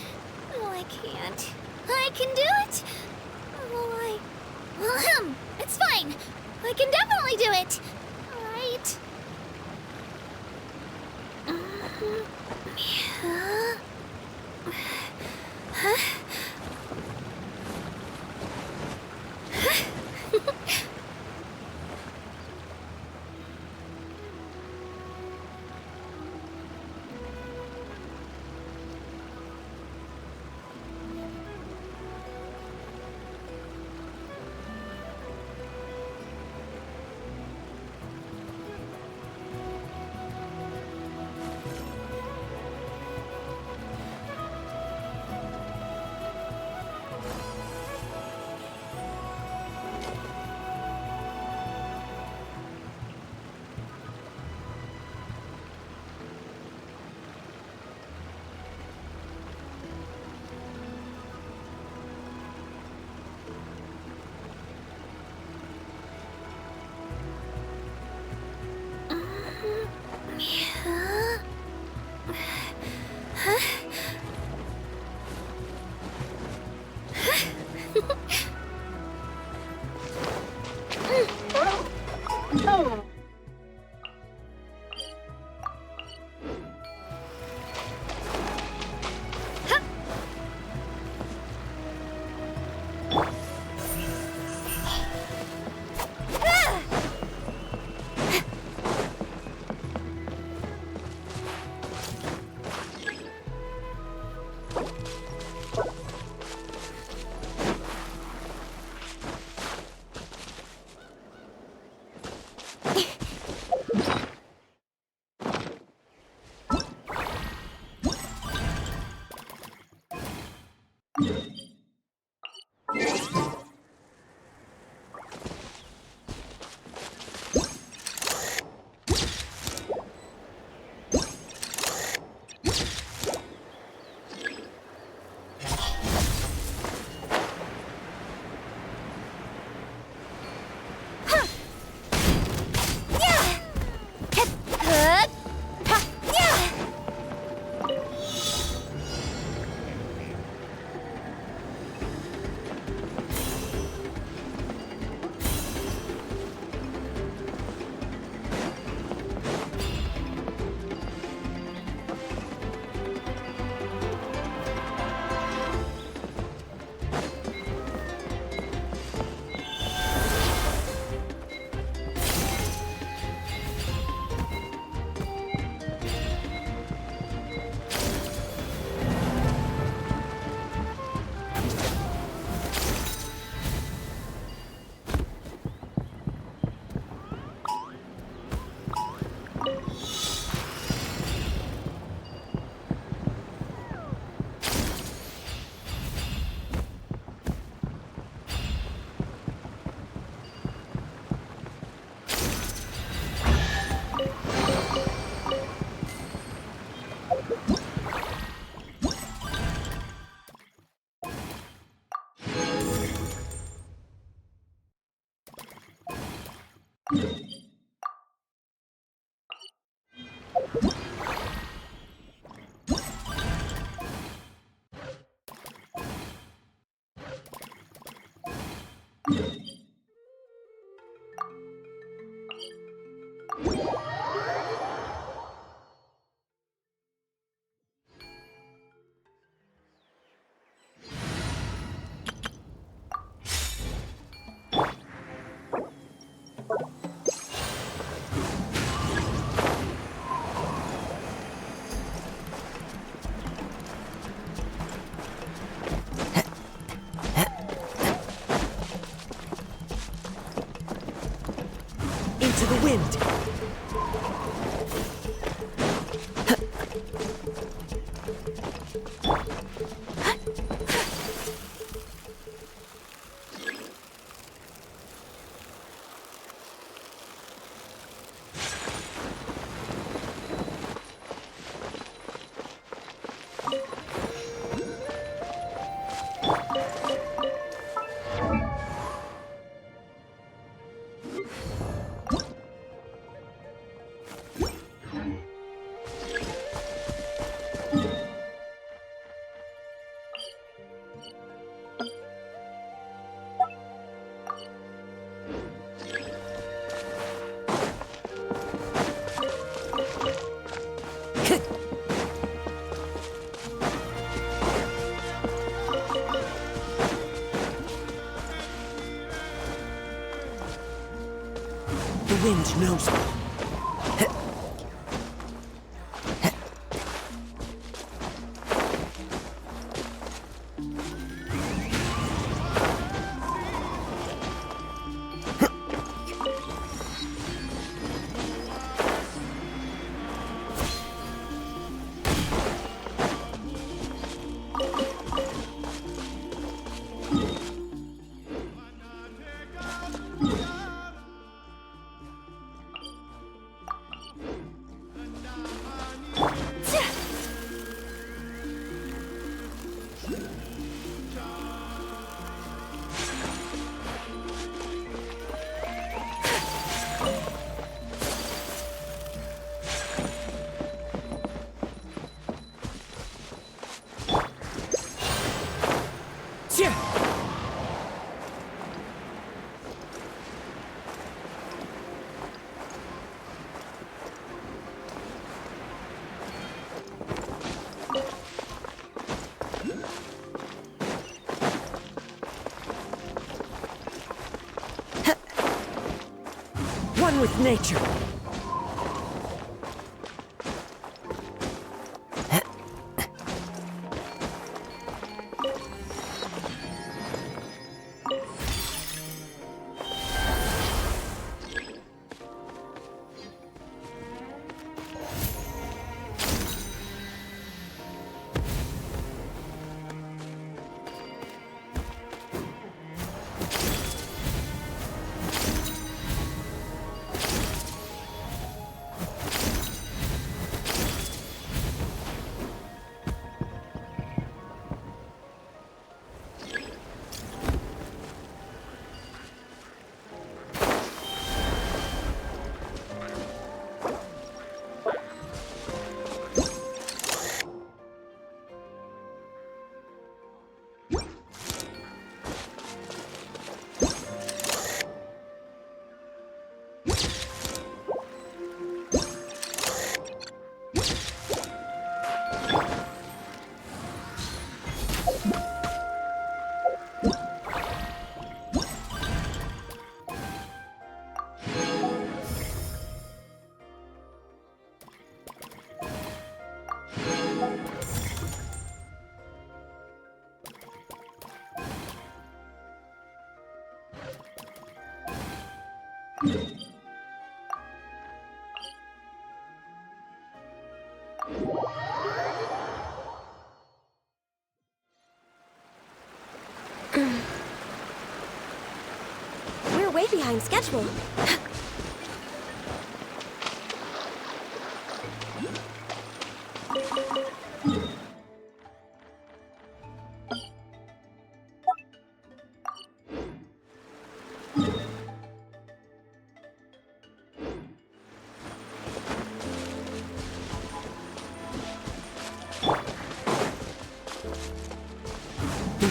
No, I can't. I can do it. Oh, it's fine. I can definitely do it. Right.
Into the wind. The wind knows me. One with nature.
We're way behind schedule.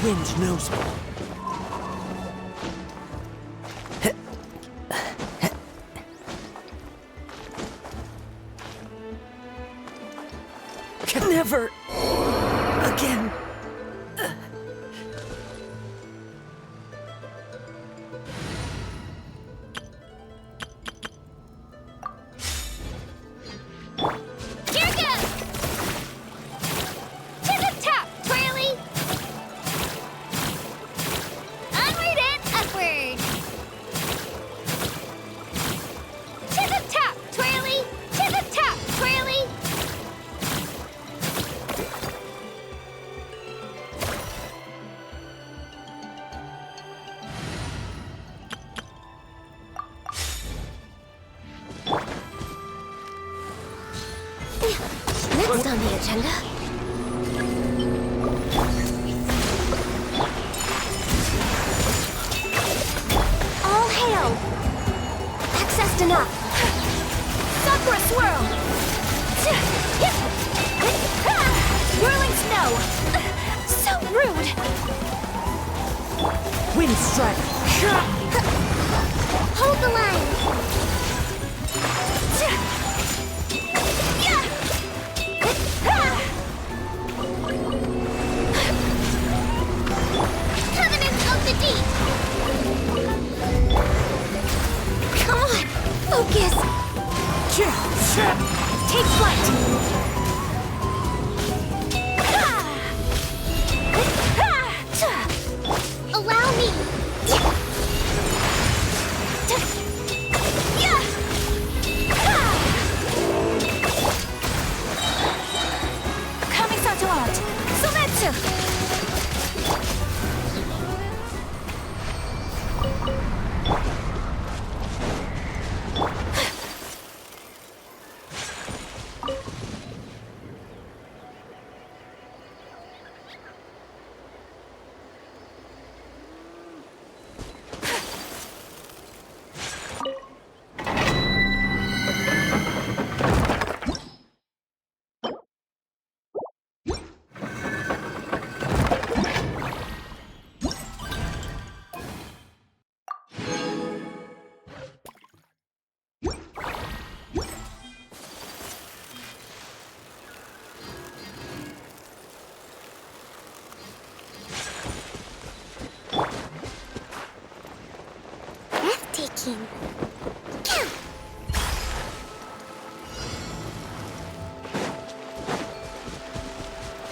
wind knows me. Never again.
Next on the agenda. All hail! Access denied. Sakura swirl! Whirling snow! So rude!
Wind strike.
Hold the line! Covenant of the Deep! Come on! Focus! Take flight! Allow me! Kamisato out! Sometsu! Breathtaking.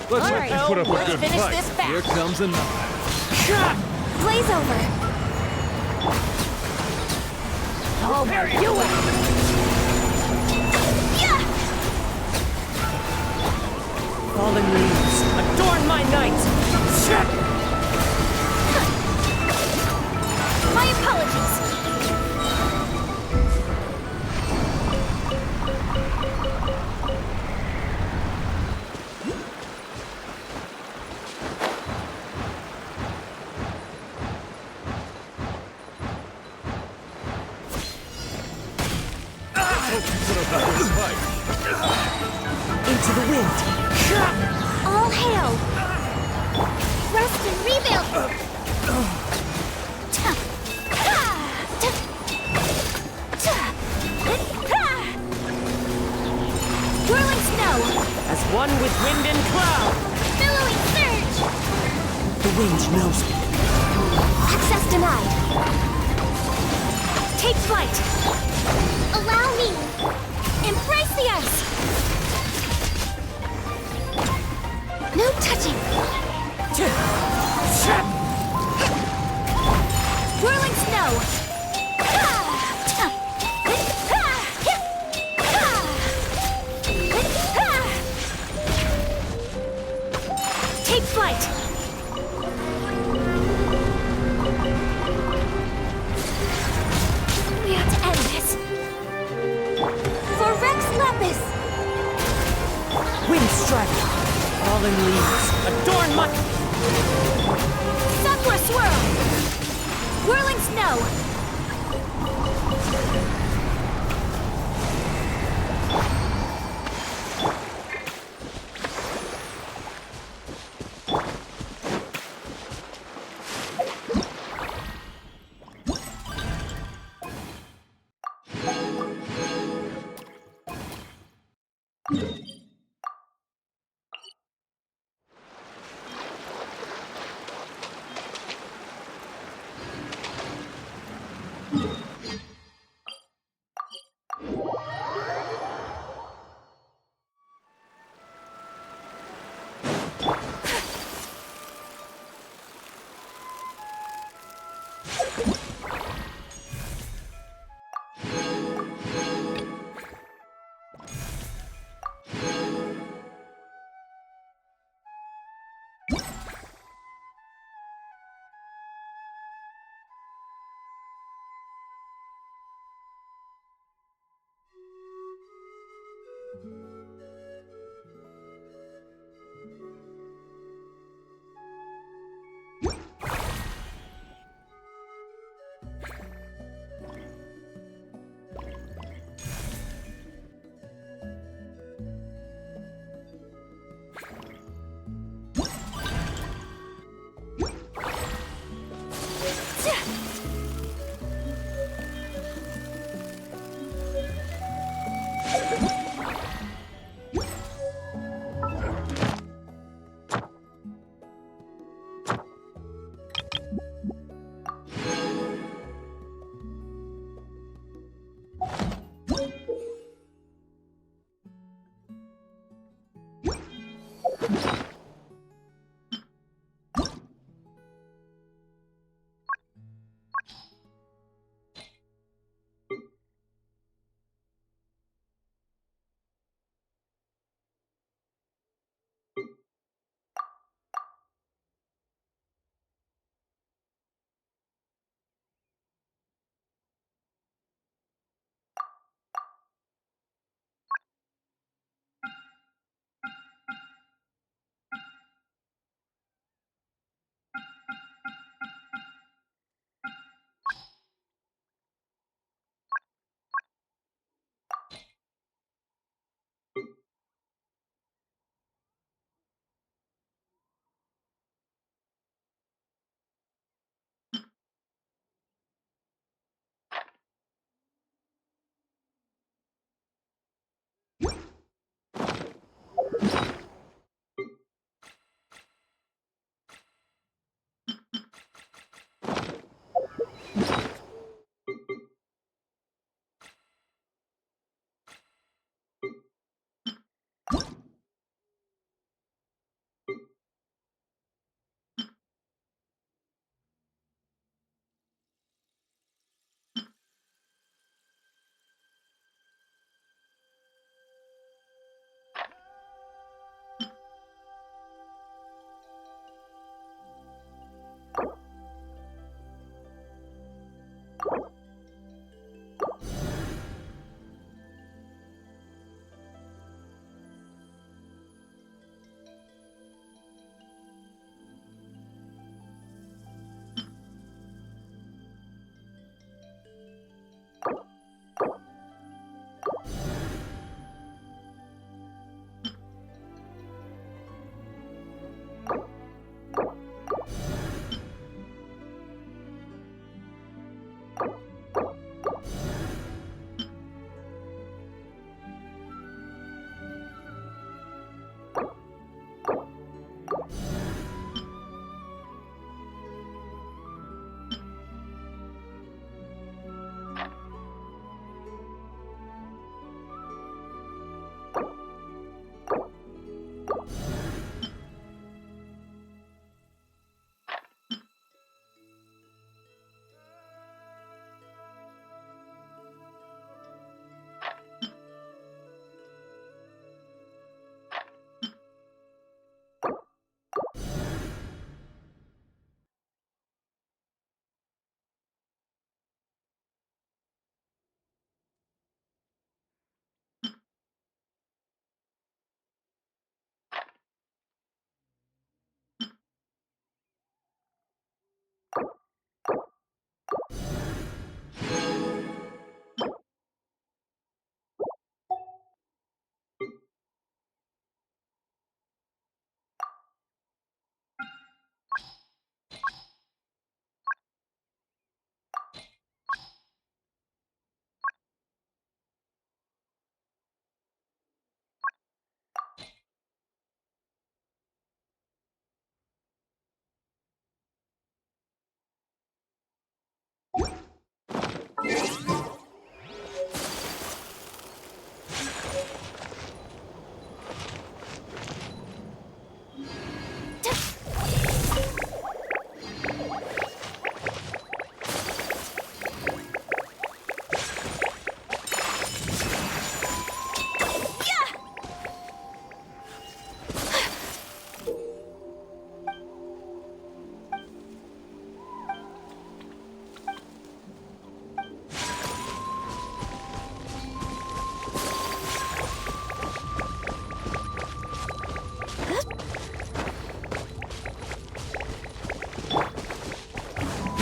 Let's put up a good
finish
fight.
this back.
Here comes another.
Blaze over.
Oh, where you at? Falling leaves, adorn my night!
My apologies.
Into the wind!
All hail! Rest and rebuild! Whirling snow!
As one with wind and cloud!
Billowing surge!
The wind knows me.
Access denied! Take flight! Allow me! Embrace the ice! No touching! Whirling snow! Take flight! We have to end this! For Rex Lapis!
Wind strike! Falling leaves, adorn my...
Sakura swirl! Whirling snow!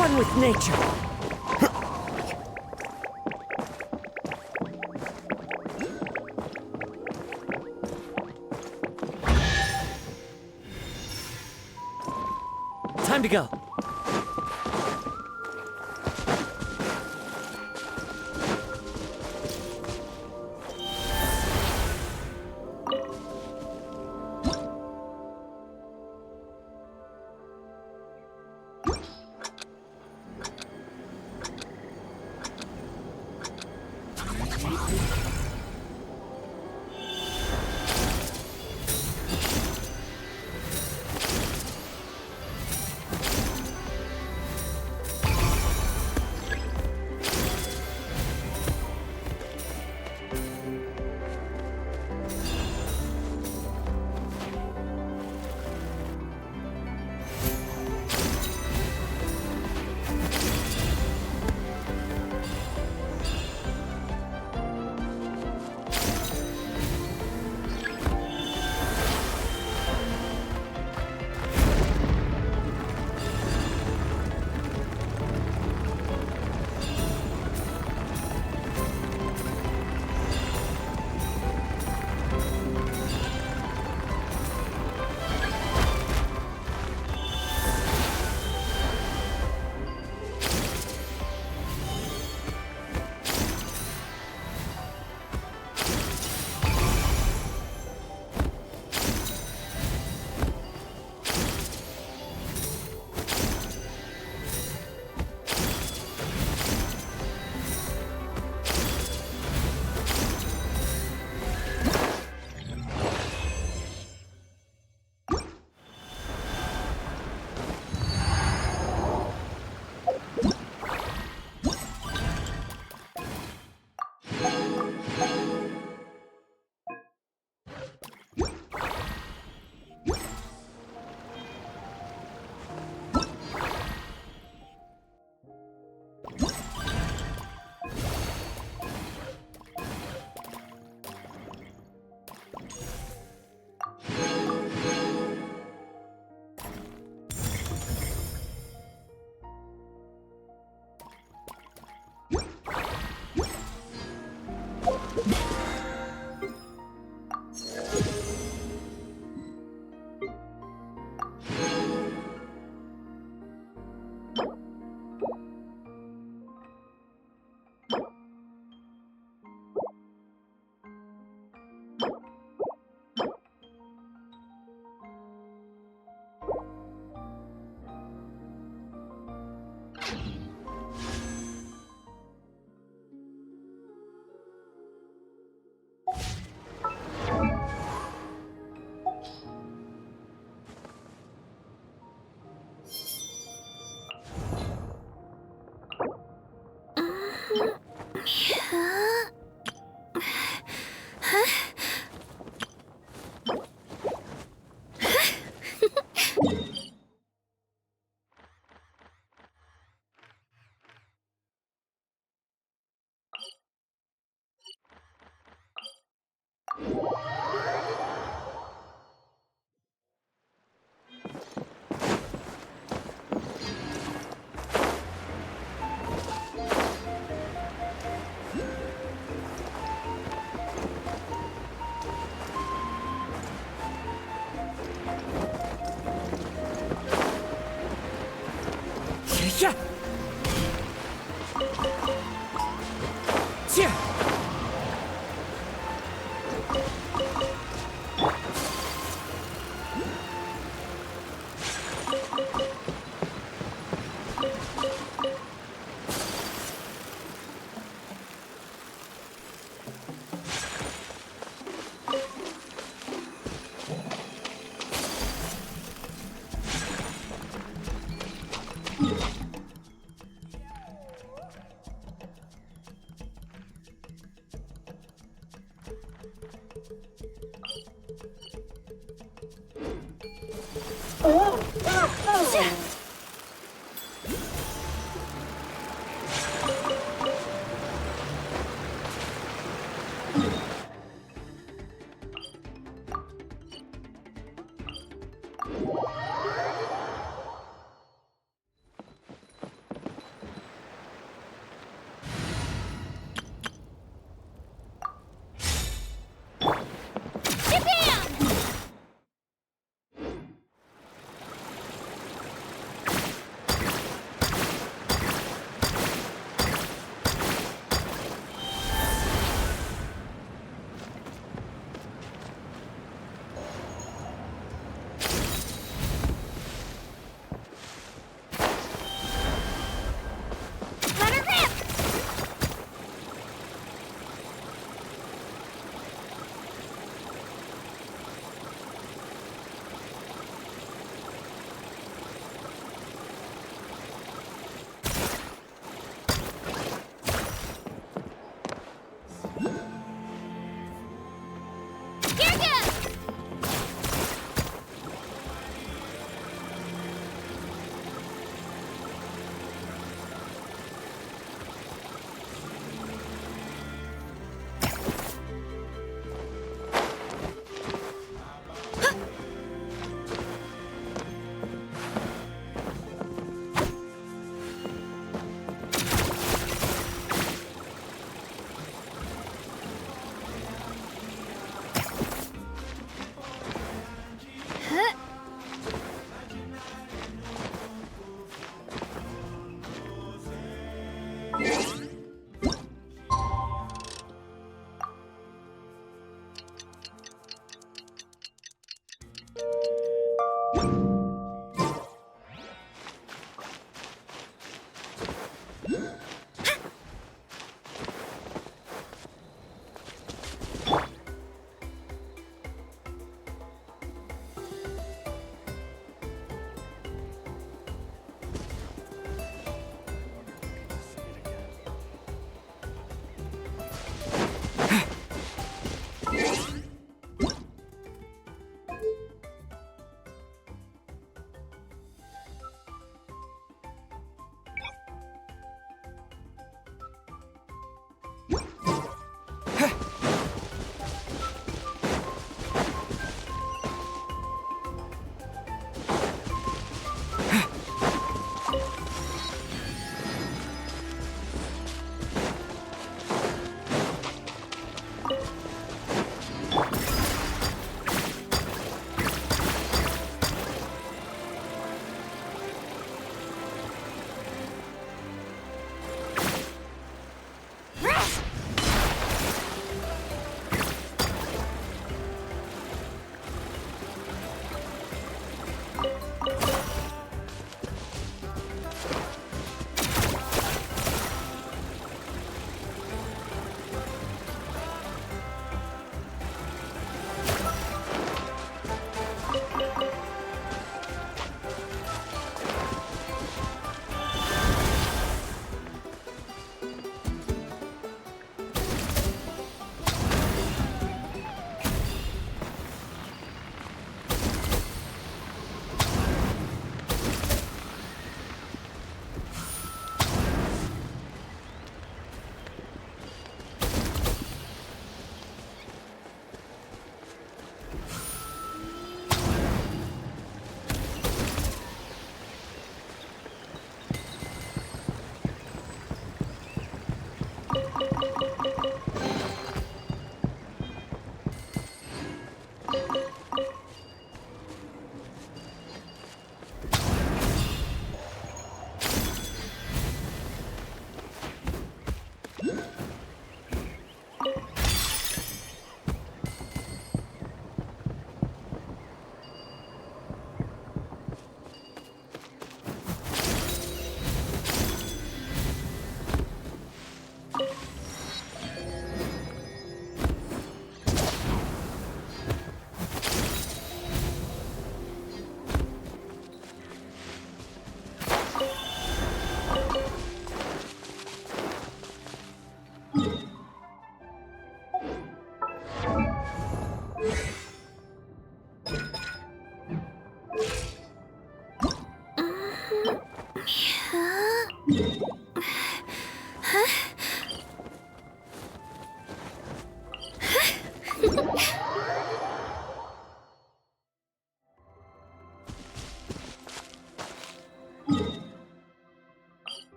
One with nature. Time to go. Yeah. Chia.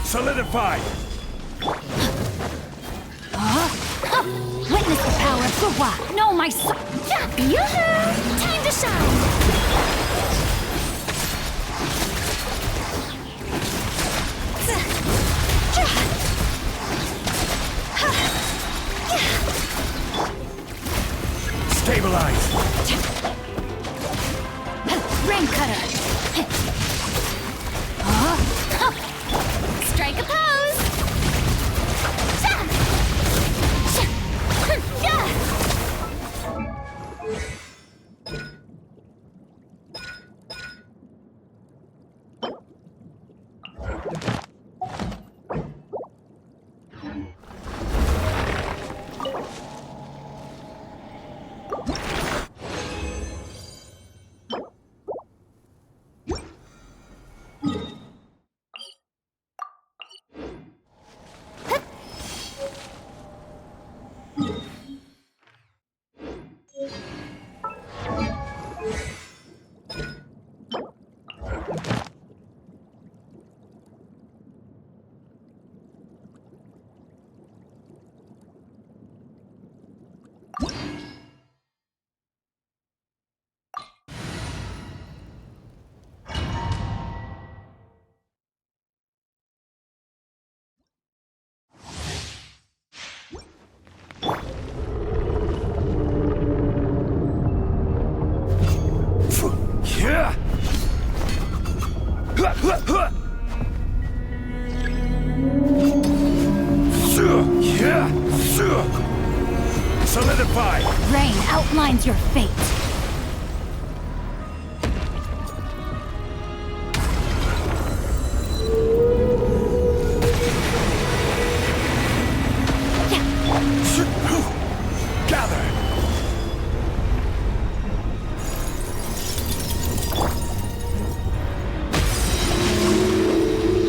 Solidified!
Witness the power of Teyvat! No, my son! Yoo-hoo! Time to shine!
Stabilize!
Rain cutter! Strike a pose!
outlines your fate.
Gather!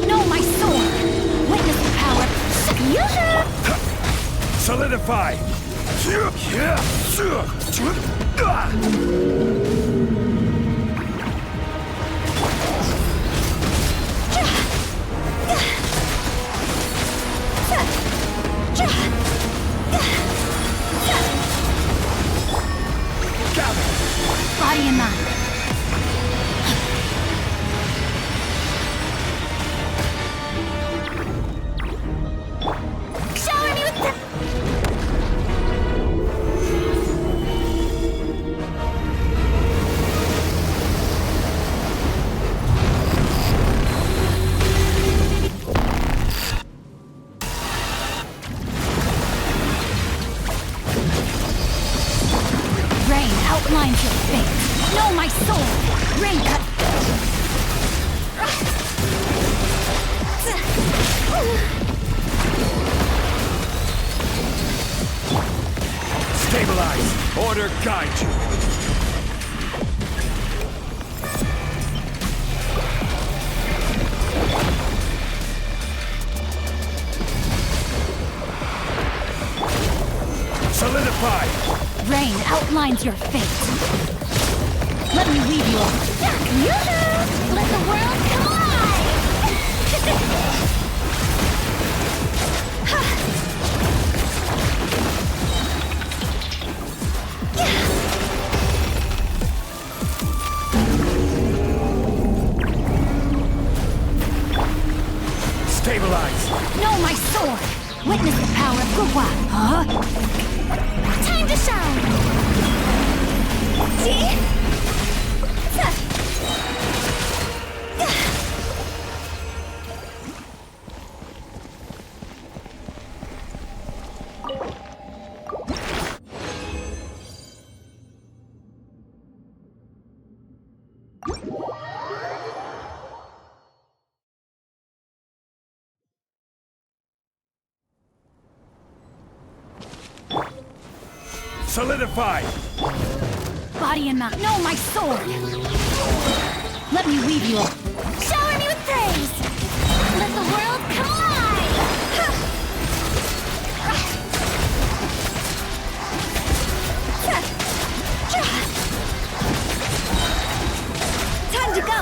Know my sword! Witness the power!
Solidify!
Body and mind. Shower me with the... Rain outlines your fate. Know my soul! Rain cut...
Stabilize! Order guide you! Solidify!
Rain outlines your fate. Let me lead you on. Yoo-hoo! Let the world come alive!
Stabilize!
Know my sword! Witness the power of Gugwa! Huh? Time to shine! See?
Solidify!
Body and mind. Know my sword! Let me weave you up. Shower me with praise! Let the world come alive! Time to go!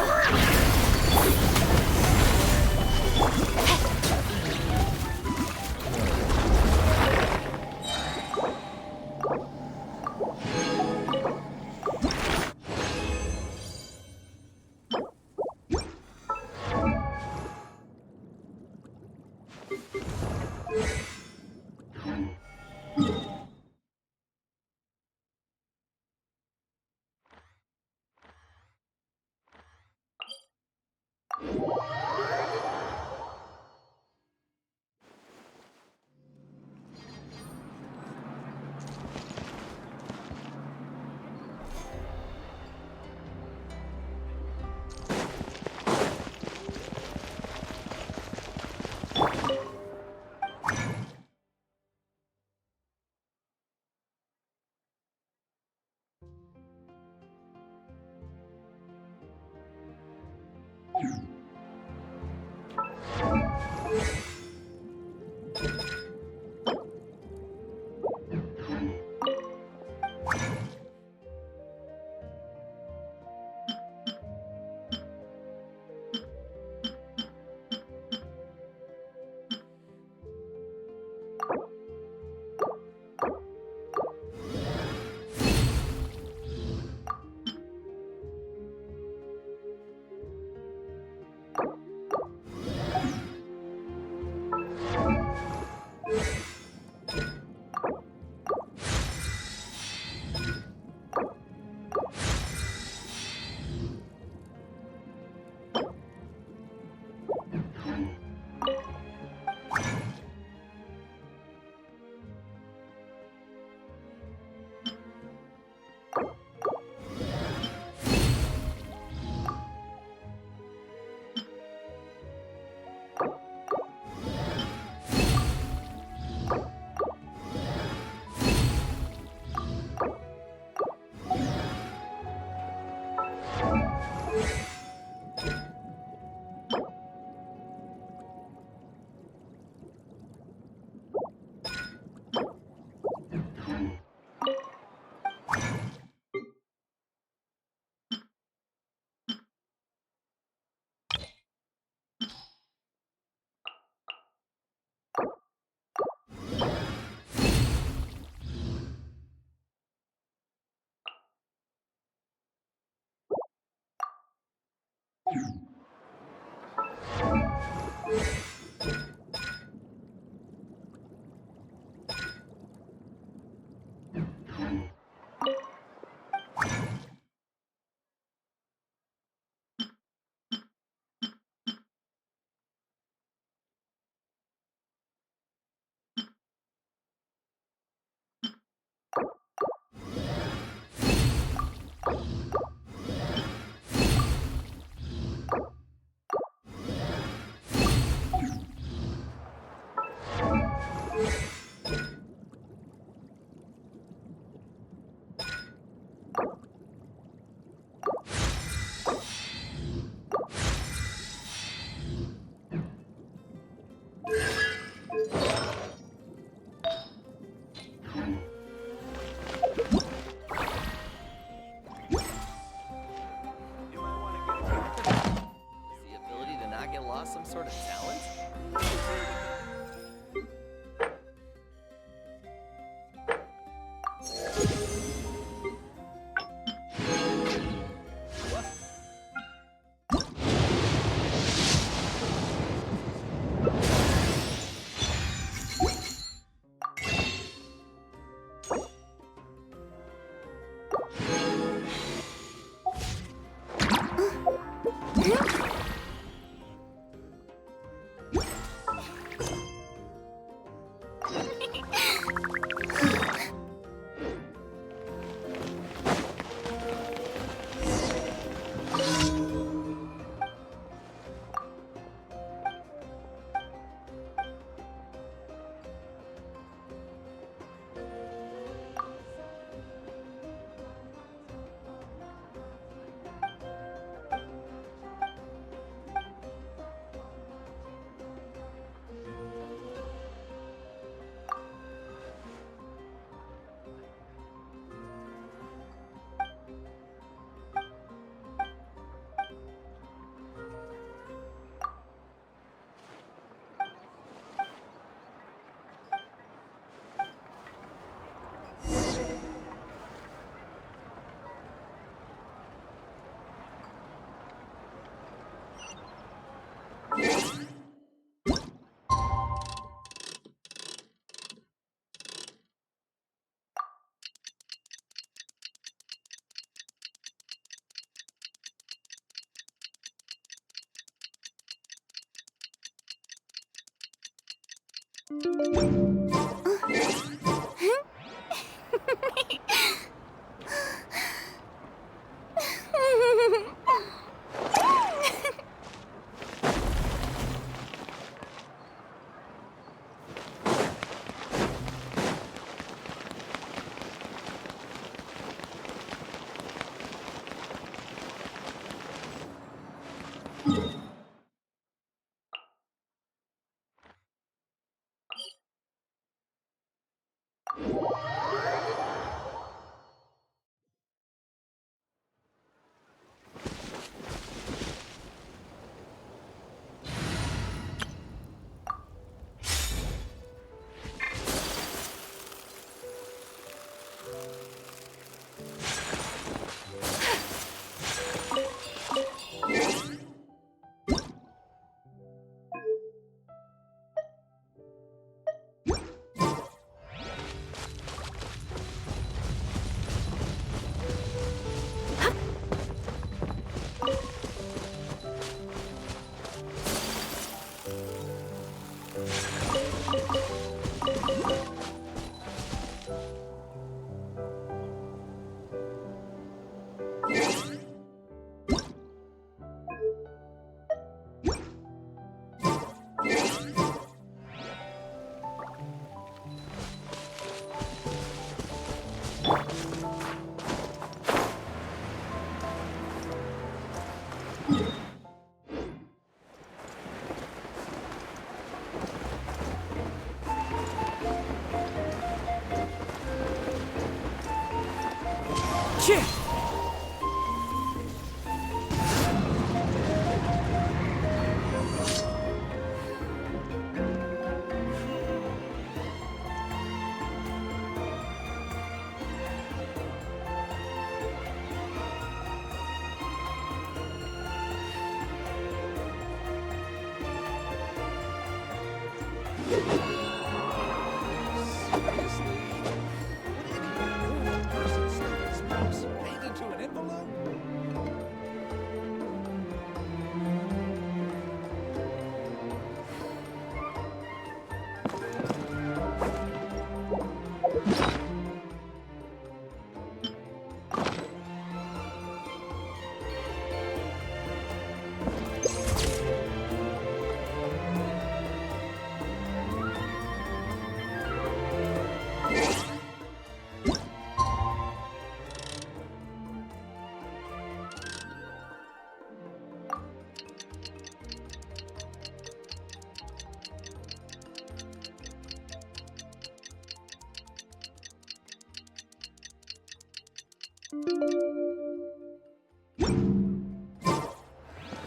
Chia!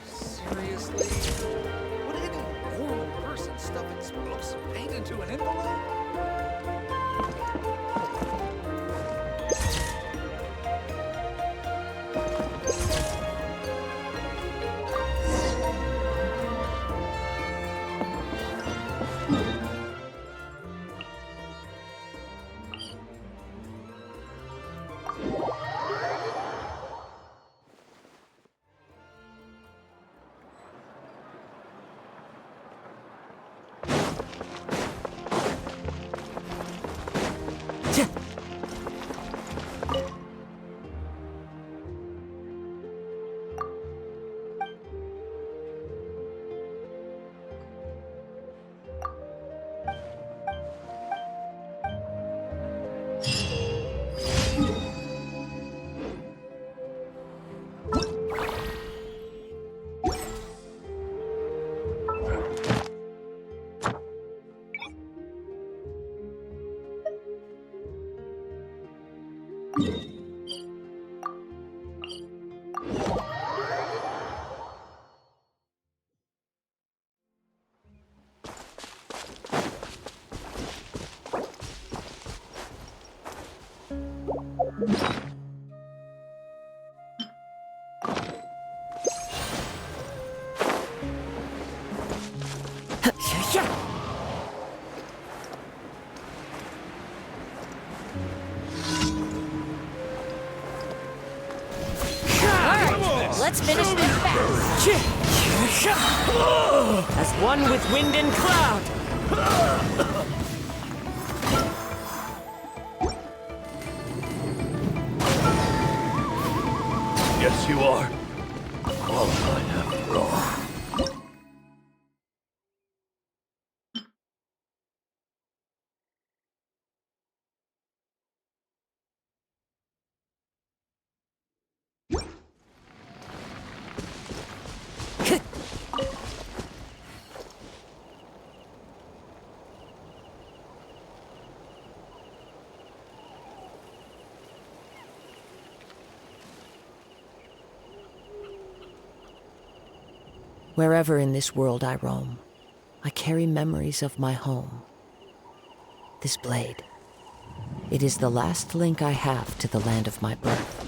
Seriously? Would any normal person stuff explosive paint into an envelope?
Let's finish this fast.
As one with wind and cloud.
Yes, you are. Qualified after all.
Wherever in this world I roam, I carry memories of my home. This blade, it is the last link I have to the land of my birth.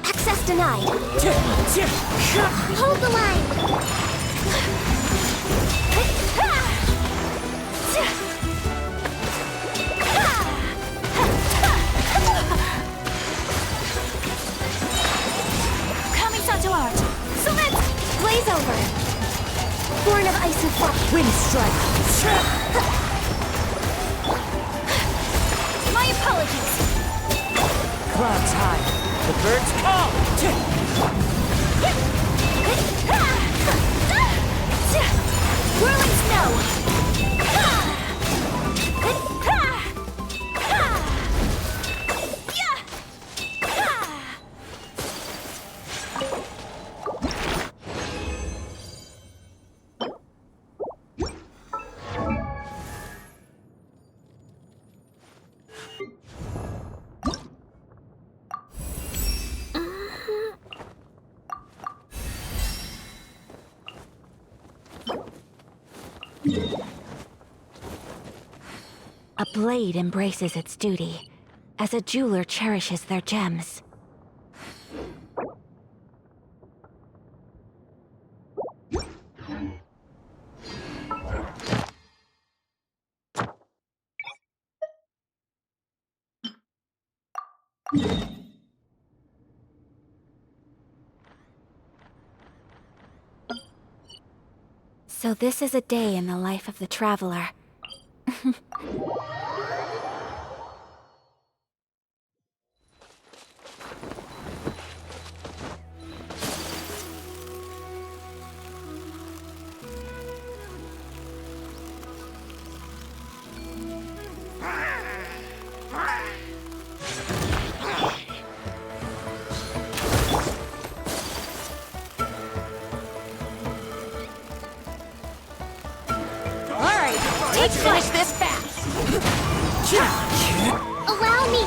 Access denied. Hold the line.
Coming to art.
So let's blaze over. Born of ice and fire.
Wind strike.
My apologies.
Clouds high. The birds call.
Whirling snow.
A blade embraces its duty, as a jeweler cherishes their gems. So this is a day in the life of the traveler.
Let's finish this fast. Allow me.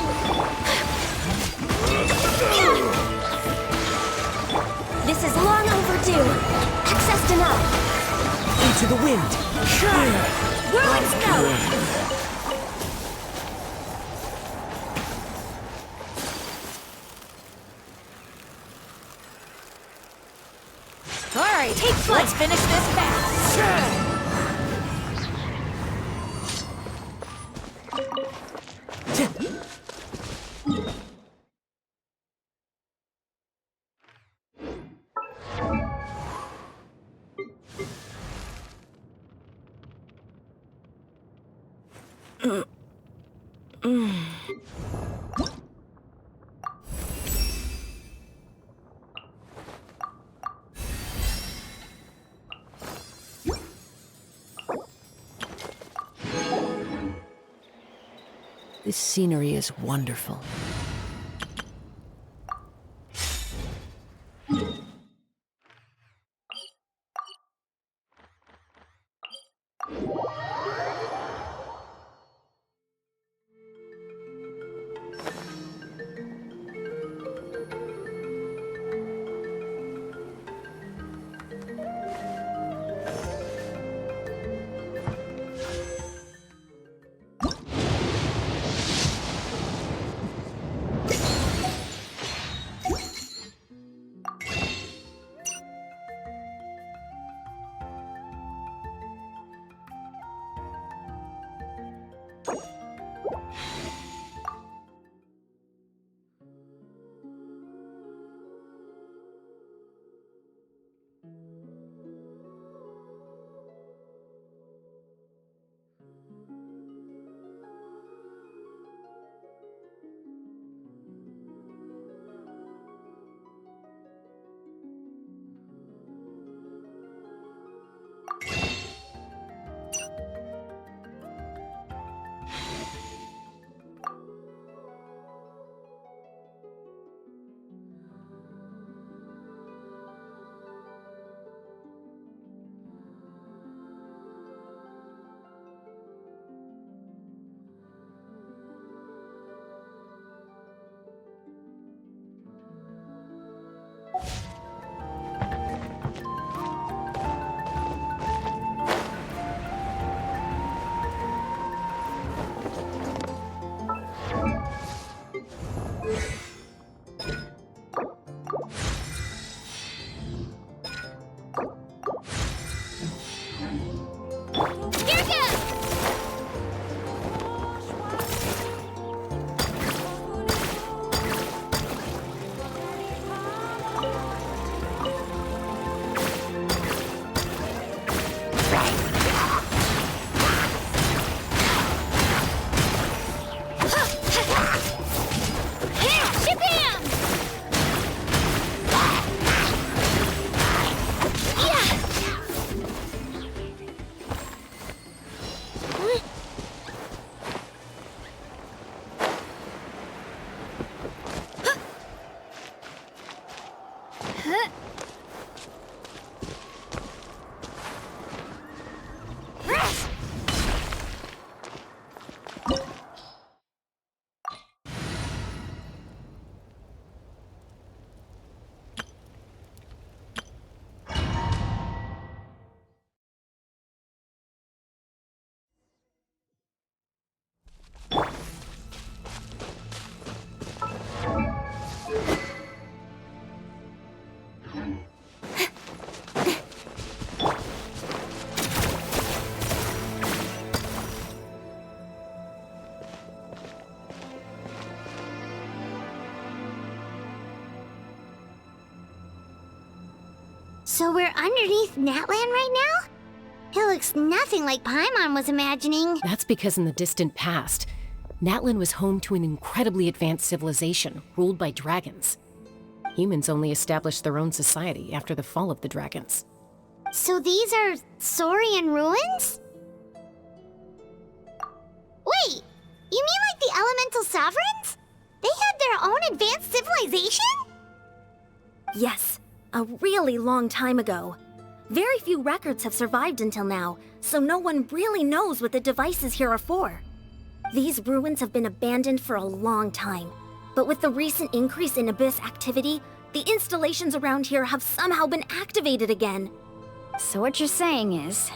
This is long overdue. Access denied.
Into the wind.
Whirling snow.
All right, take flight. Let's finish this fast.
This scenery is wonderful.
So we're underneath Natlan right now? It looks nothing like Paimon was imagining.
That's because in the distant past, Natlan was home to an incredibly advanced civilization ruled by dragons. Humans only established their own society after the fall of the dragons.
So these are Saurian ruins? Wait, you mean like the elemental sovereigns? They had their own advanced civilization?
Yes, a really long time ago. Very few records have survived until now, so no one really knows what the devices here are for. These ruins have been abandoned for a long time, but with the recent increase in Abyss activity, the installations around here have somehow been activated again.
So what you're saying is,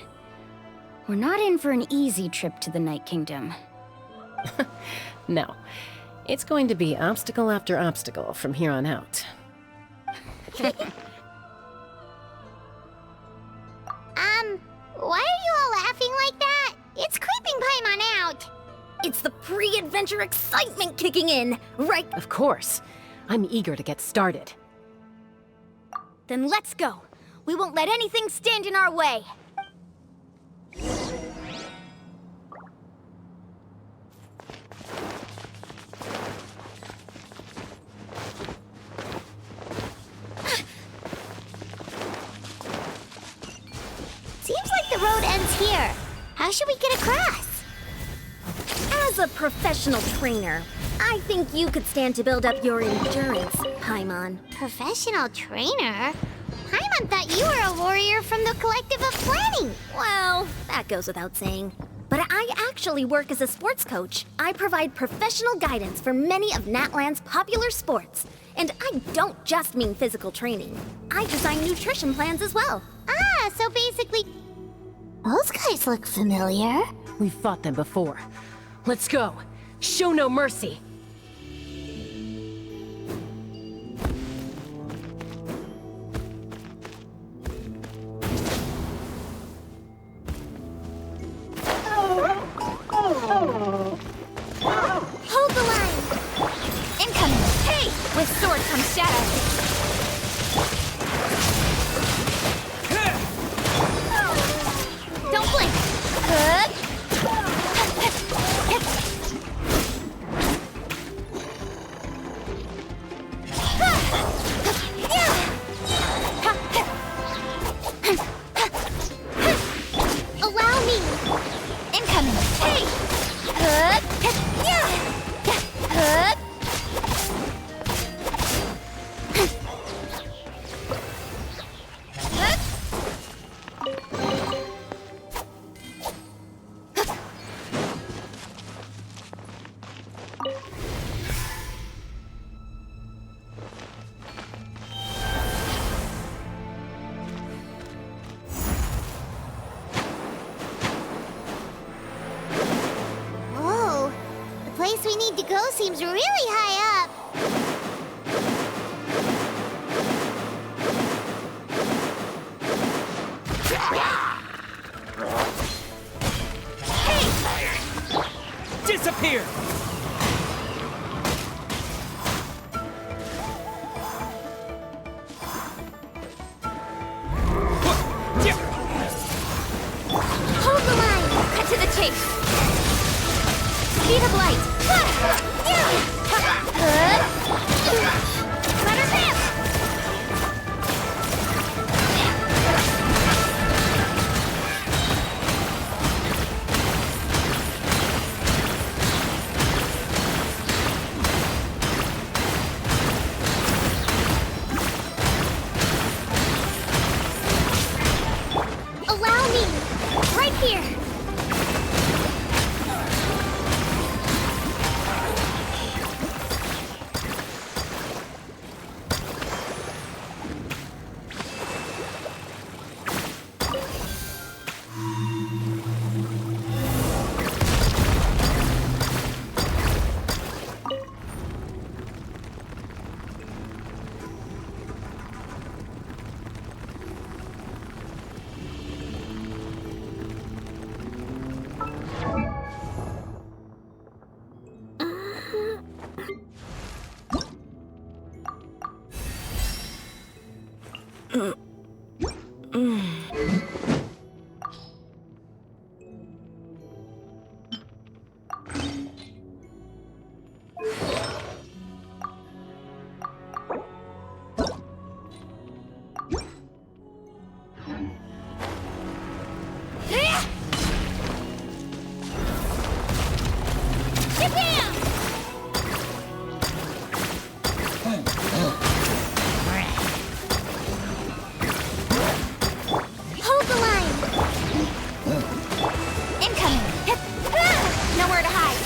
we're not in for an easy trip to the Night Kingdom.
No, it's going to be obstacle after obstacle from here on out.
Why are you all laughing like that? It's creeping Paimon out.
It's the pre-adventure excitement kicking in, right?
Of course. I'm eager to get started.
Then let's go. We won't let anything stand in our way.
Seems like the road ends here. How should we get across?
As a professional trainer, I think you could stand to build up your endurance, Paimon.
Professional trainer? Paimon thought you were a warrior from the Collective of Planning.
Well, that goes without saying. But I actually work as a sports coach. I provide professional guidance for many of Natlan's popular sports. And I don't just mean physical training. I design nutrition plans as well.
Ah, so basically... Those guys look familiar.
We've fought them before. Let's go. Show no mercy.
Hold the line! Incoming! Hey! With sword comes shadow. Don't blink!
Allow me!
Incoming! Hey!
Whoa, the place we need to go seems really high up.
Disappear!
Hold the line! Cut to the chase! Speed of light!
Hold the line! Incoming! Nowhere to hide!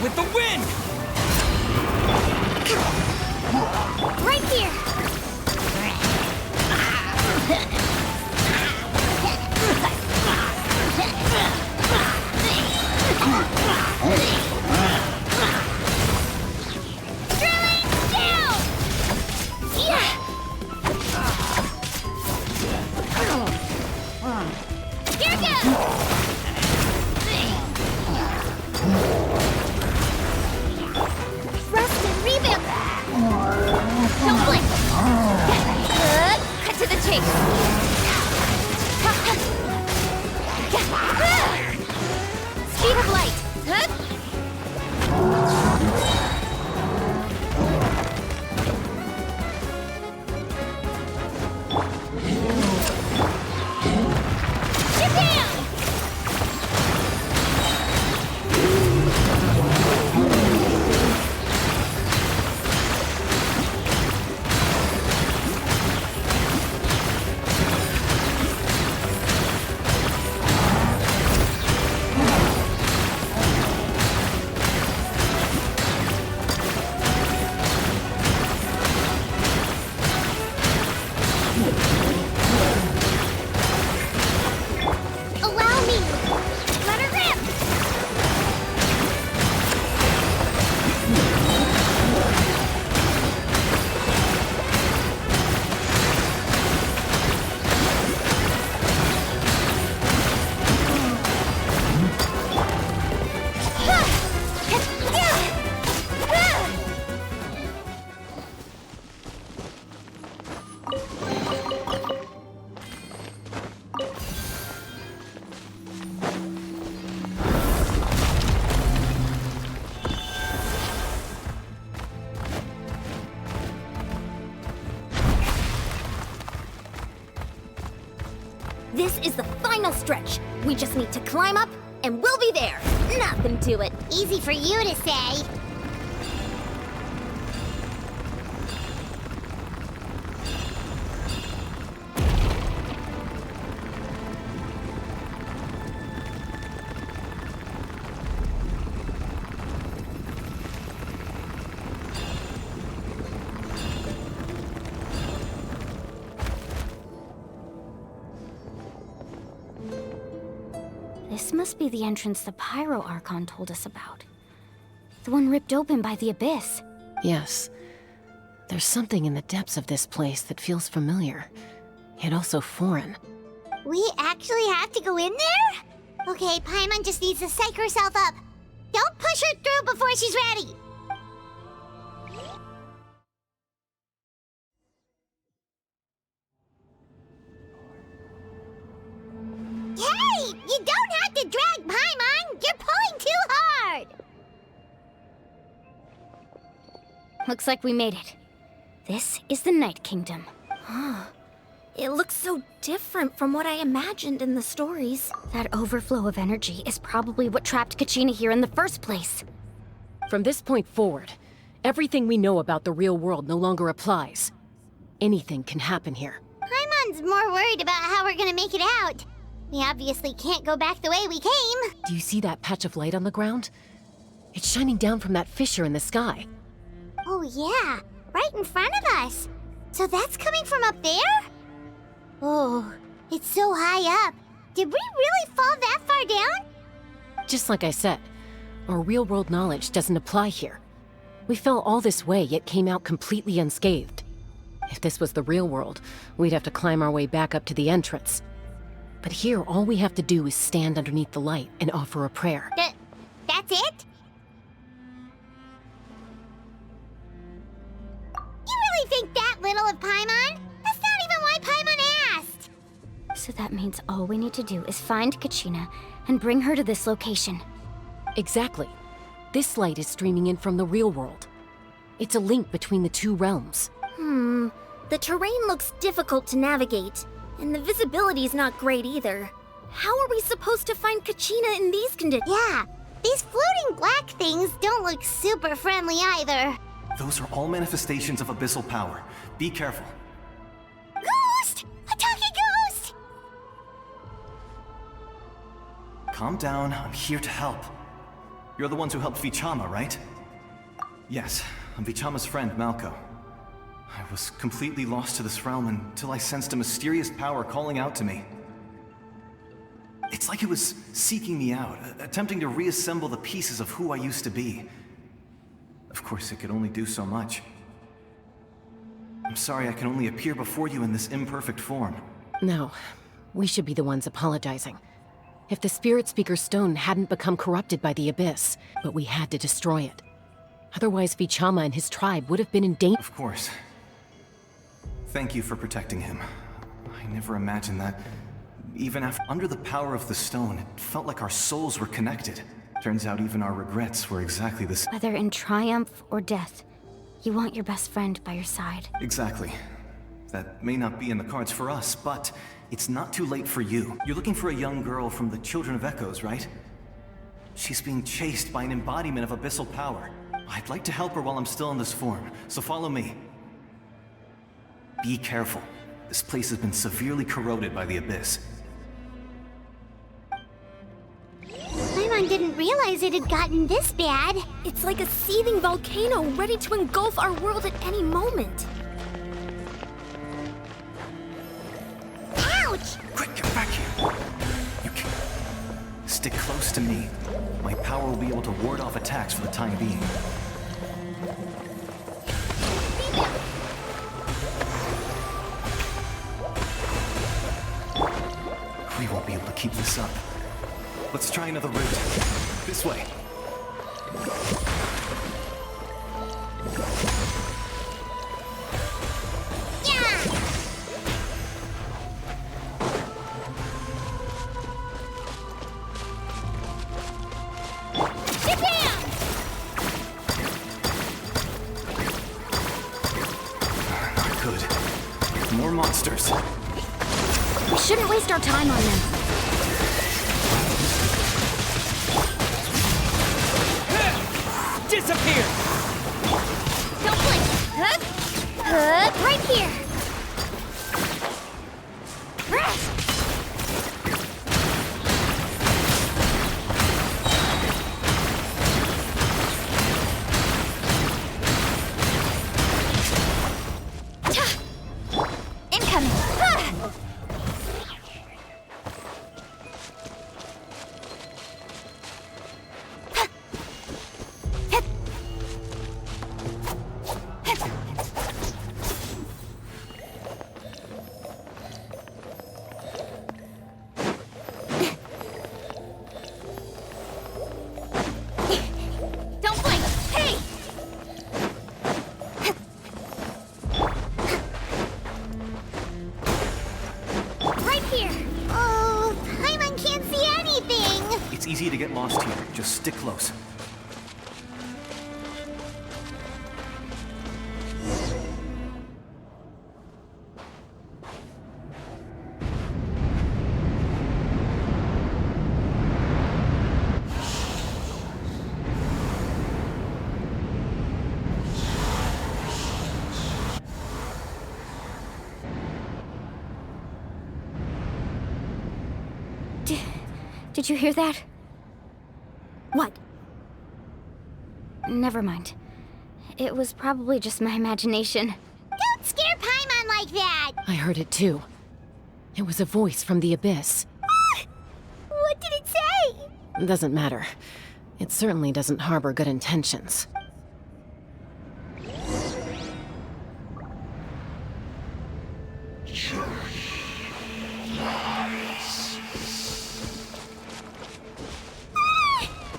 With the wind!
Right here! Drilling down! Yeah! Here goes! Rest and rebuild! Don't blink! Cut to the chase! Speed of light! Get down! Allow me! Let her rip! This is the final stretch. We just need to climb up, and we'll be there. Nothing to it. Easy for you to say. This must be the entrance the Pyro Archon told us about. The one ripped open by the Abyss.
Yes. There's something in the depths of this place that feels familiar, yet also foreign.
We actually have to go in there? Okay, Paimon just needs to psych herself up. Don't push her through before she's ready. Hey! You don't have to drag Paimon! You're pulling too hard! Looks like we made it. This is the Night Kingdom.
It looks so different from what I imagined in the stories.
That overflow of energy is probably what trapped Kachina here in the first place.
From this point forward, everything we know about the real world no longer applies. Anything can happen here.
Paimon's more worried about how we're gonna make it out. We obviously can't go back the way we came.
Do you see that patch of light on the ground? It's shining down from that fissure in the sky.
Oh yeah, right in front of us. So that's coming from up there? Oh, it's so high up. Did we really fall that far down?
Just like I said, our real-world knowledge doesn't apply here. We fell all this way, yet came out completely unscathed. If this was the real world, we'd have to climb our way back up to the entrance. But here, all we have to do is stand underneath the light and offer a prayer.
That's it? think that little of Paimon? That's not even why Paimon asked!
So that means all we need to do is find Kachina and bring her to this location.
Exactly. This light is streaming in from the real world. It's a link between the two realms.
The terrain looks difficult to navigate, and the visibility is not great either. How are we supposed to find Kachina in these conditions?
Yeah, these floating black things don't look super friendly either.
Those are all manifestations of abyssal power. Be careful.
Ghost! A talking ghost!
Calm down, I'm here to help. You're the ones who helped Vichama, right? Yes, I'm Vichama's friend, Malko. I was completely lost to this realm until I sensed a mysterious power calling out to me. It's like it was seeking me out, attempting to reassemble the pieces of who I used to be. Of course, it could only do so much. I'm sorry I can only appear before you in this imperfect form.
No, we should be the ones apologizing. If the Spirit Speaker's stone hadn't become corrupted by the Abyss, but we had to destroy it. Otherwise, Vichama and his tribe would have been in danger.
Of course. Thank you for protecting him. I never imagined that. Even after under the power of the stone, it felt like our souls were connected. Turns out even our regrets were exactly the same.
Whether in triumph or death, you want your best friend by your side.
Exactly. That may not be in the cards for us, but it's not too late for you. You're looking for a young girl from the Children of Echoes, right? She's being chased by an embodiment of abyssal power. I'd like to help her while I'm still in this form, so follow me. Be careful. This place has been severely corroded by the Abyss.
Paimon didn't realize it had gotten this bad.
It's like a seething volcano ready to engulf our world at any moment.
Ouch!
Quick, get back here! You can stick close to me. My power will be able to ward off attacks for the time being. We won't be able to keep this up. Let's try another route. This way. Not good. More monsters.
We shouldn't waste our time on them.
Disappear!
Don't blink!
Right here!
Incoming!
Easy to get lost here. Just stick close.
Did you hear that?
What?
Never mind. It was probably just my imagination.
Don't scare Paimon like that!
I heard it too. It was a voice from the Abyss.
What did it say?
Doesn't matter. It certainly doesn't harbor good intentions.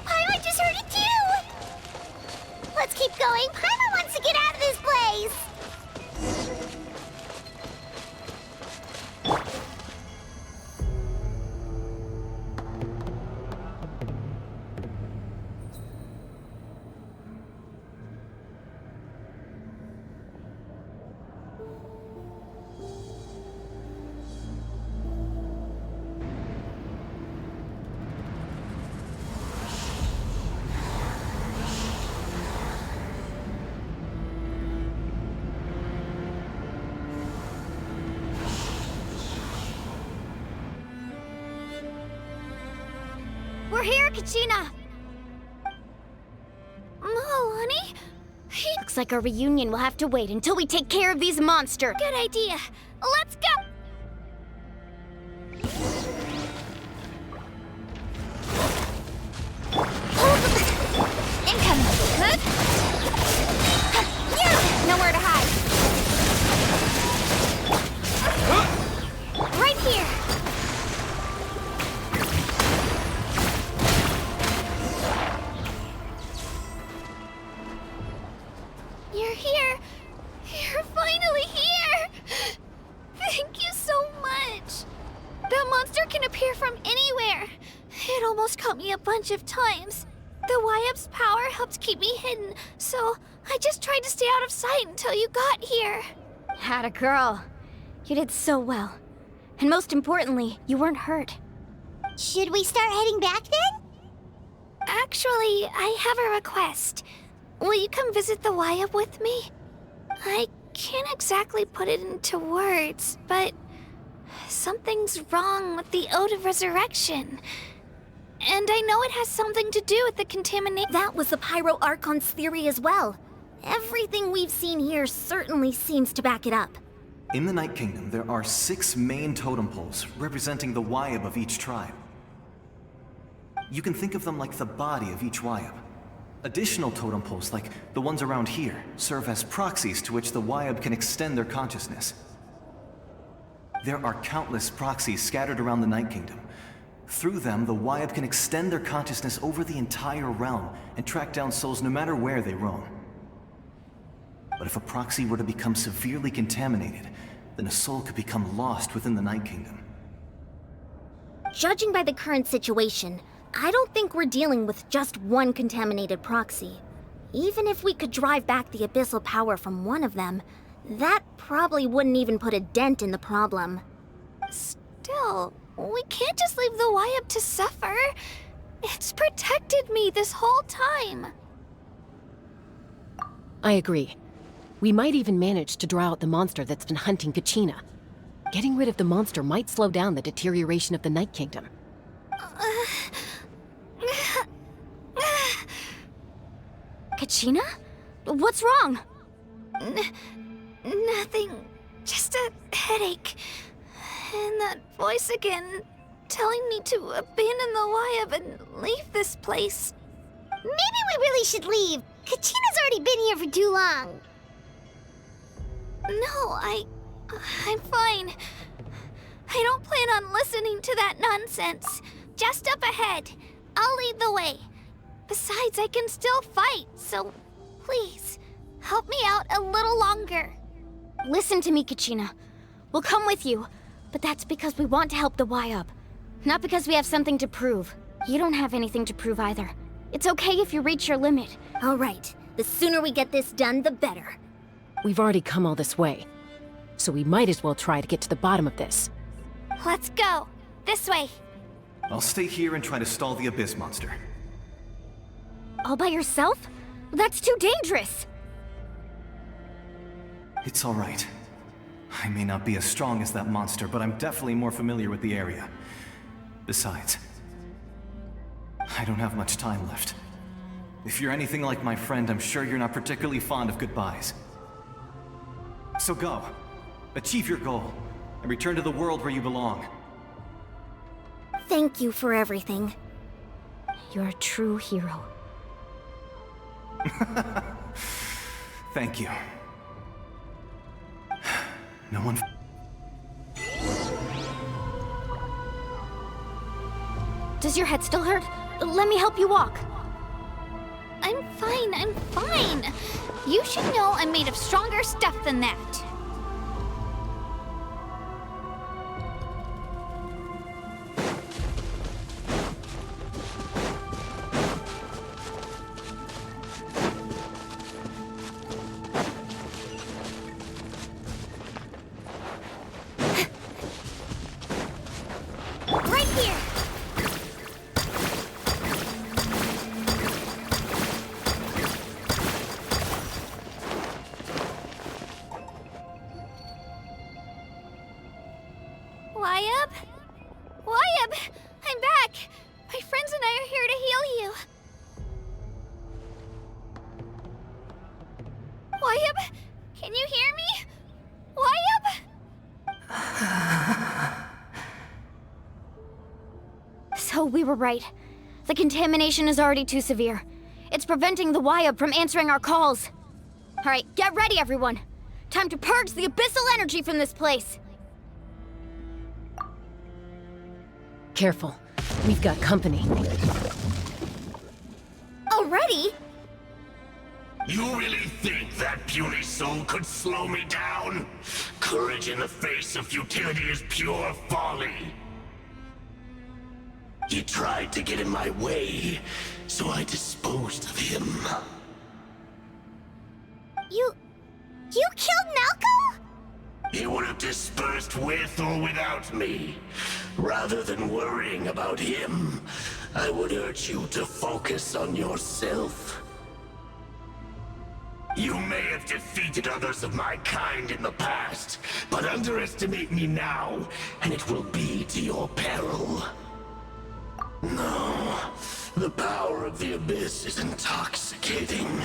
Paimon just heard it too! Let's keep going. Paimon wants to get out of this place!
We're here, Kachina!
Honey?
Looks like our reunion will have to wait until we take care of these monsters.
Good idea. Let's go!
Incoming! Good? Yeah! Nowhere to hide. Right here!
You're here! You're finally here! Thank you so much! That monster can appear from anywhere. It almost caught me a bunch of times. The Y-Up's power helped keep me hidden, so I just tried to stay out of sight until you got here.
Atta girl. You did so well. And most importantly, you weren't hurt.
Should we start heading back then?
Actually, I have a request. Will you come visit the Y-Up with me? I can't exactly put it into words, but something's wrong with the Ode of Resurrection. And I know it has something to do with the contamination.
That was the Pyro Archon's theory as well. Everything we've seen here certainly seems to back it up.
In the Night Kingdom, there are 6 main totem poles representing the Y-Up of each tribe. You can think of them like the body of each Y-Up. Additional totem poles, like the ones around here, serve as proxies to which the Y-Up can extend their consciousness. There are countless proxies scattered around the Night Kingdom. Through them, the Y-Up can extend their consciousness over the entire realm and track down souls no matter where they roam. But if a proxy were to become severely contaminated, then a soul could become lost within the Night Kingdom.
Judging by the current situation, I don't think we're dealing with just one contaminated proxy. Even if we could drive back the abyssal power from one of them, that probably wouldn't even put a dent in the problem.
Still, we can't just leave the Y-Up to suffer. It's protected me this whole time.
I agree. We might even manage to draw out the monster that's been hunting Kachina. Getting rid of the monster might slow down the deterioration of the Night Kingdom.
Kachina? What's wrong?
Nothing. Just a headache. And that voice again, telling me to abandon the Y-Up and leave this place.
Maybe we really should leave. Kachina's already been here for too long.
No, I'm fine. I don't plan on listening to that nonsense. Just up ahead. I'll lead the way. Besides, I can still fight, so please, help me out a little longer.
Listen to me, Kachina. We'll come with you, but that's because we want to help the Y-Up. Not because we have something to prove. You don't have anything to prove either. It's okay if you reach your limit.
All right. The sooner we get this done, the better.
We've already come all this way, so we might as well try to get to the bottom of this.
Let's go. This way.
I'll stay here and try to stall the Abyss monster.
All by yourself? That's too dangerous.
It's all right. I may not be as strong as that monster, but I'm definitely more familiar with the area. Besides, I don't have much time left. If you're anything like my friend, I'm sure you're not particularly fond of goodbyes. So go. Achieve your goal, and return to the world where you belong.
Thank you for everything.
You're a true hero.
Thank you. No one...
Does your head still hurt? Let me help you walk.
I'm fine, I'm fine. You should know I'm made of stronger stuff than that.
Right here!
Wyab? Can you hear me? Wyab?
So we were right. The contamination is already too severe. It's preventing the Wyab from answering our calls. Alright, get ready everyone. Time to purge the abyssal energy from this place.
Careful. We've got company.
Already?
You really think that puny soul could slow me down? Courage in the face of futility is pure folly. He tried to get in my way, so I disposed of him.
You killed Malco?
He would have dispersed with or without me. Rather than worrying about him, I would urge you to focus on yourself. You may have defeated others of my kind in the past, but underestimate me now, and it will be to your peril. No, the power of the Abyss is intoxicating.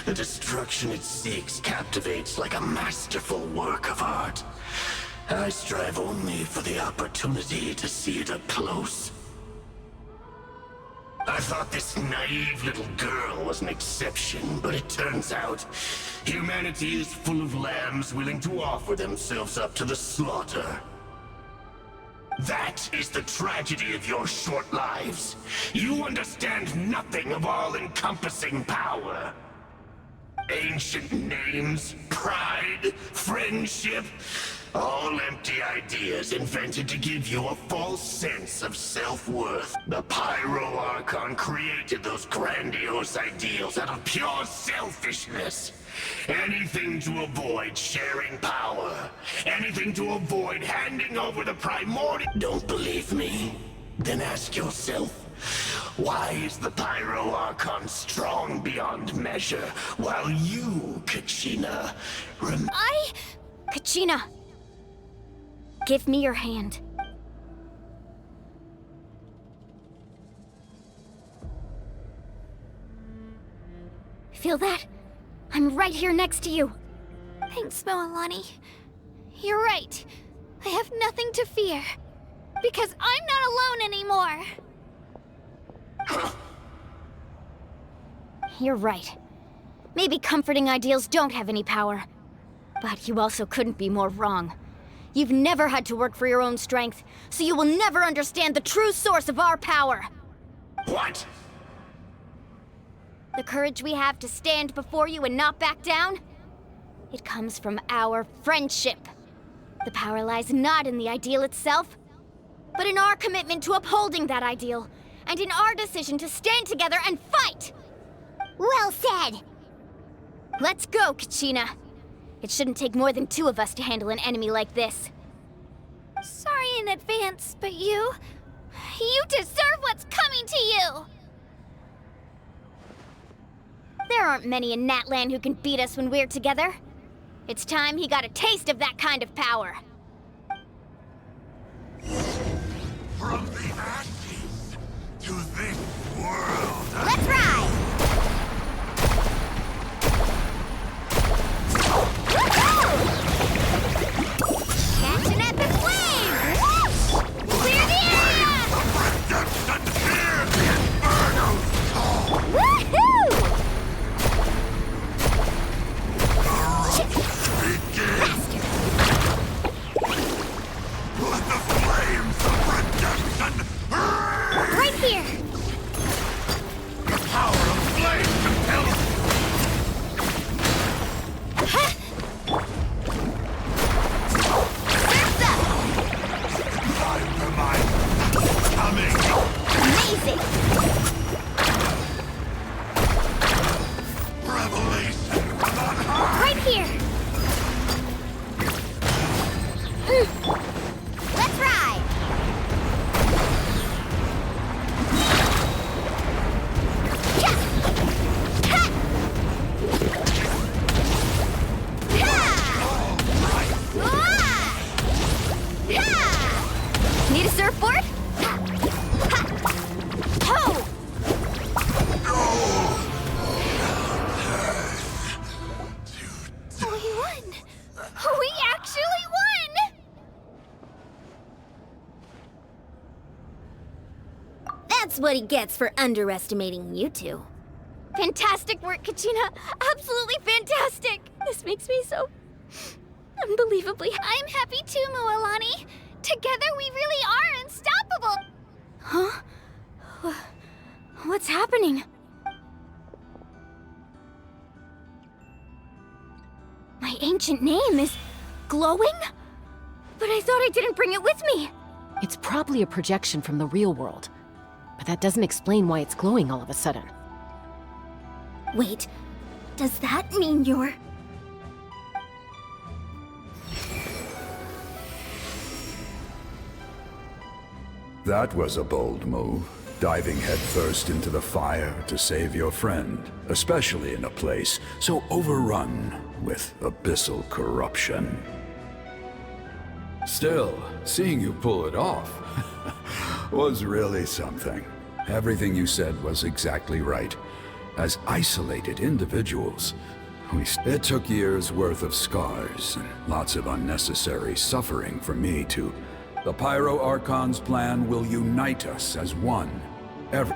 The destruction it seeks captivates like a masterful work of art. I strive only for the opportunity to see it up close. I thought this naive little girl was an exception, but it turns out humanity is full of lambs willing to offer themselves up to the slaughter. That is the tragedy of your short lives. You understand nothing of all-encompassing power. Ancient names, pride, friendship, all empty ideas invented to give you a false sense of self-worth. The Pyro Archon created those grandiose ideals out of pure selfishness. Anything to avoid sharing power. Anything to avoid handing over the primordial... Don't believe me? Then ask yourself, why is the Pyro Archon strong beyond measure, while you, Kachina,
Kachina! Give me your hand. Feel that? I'm right here next to you.
Thanks, Moalani. You're right. I have nothing to fear. Because I'm not alone anymore.
You're right. Maybe comforting ideals don't have any power. But you also couldn't be more wrong. You've never had to work for your own strength, so you will never understand the true source of our power.
What?
The courage we have to stand before you and not back down? It comes from our friendship. The power lies not in the ideal itself, but in our commitment to upholding that ideal, and in our decision to stand together and fight!
Well said!
Let's go, Kachina. It shouldn't take more than 2 of us to handle an enemy like this.
Sorry in advance, but you deserve what's coming to you!
There aren't many in Natlan who can beat us when we're together. It's time he got a taste of that kind of power.
From the ashes to this world.
Let's ride! Catch an epic flame! Clear the area! Woohoo!
what he gets for underestimating you two.
Fantastic work, Kachina. Absolutely fantastic. This makes me so unbelievably.
I'm happy too, Mualani. Together we really are unstoppable.
Huh? What's happening? My ancient name is glowing? But I thought I didn't bring it with me.
It's probably a projection from the real world. But that doesn't explain why it's glowing all of a sudden.
Wait, does that mean you're...
That was a bold move, diving headfirst into the fire to save your friend, especially in a place so overrun with abyssal corruption. Still, seeing you pull it off was really something. Everything you said was exactly right. As isolated individuals, it took years' worth of scars and lots of unnecessary suffering for me to... The Pyro Archon's plan will unite us as one.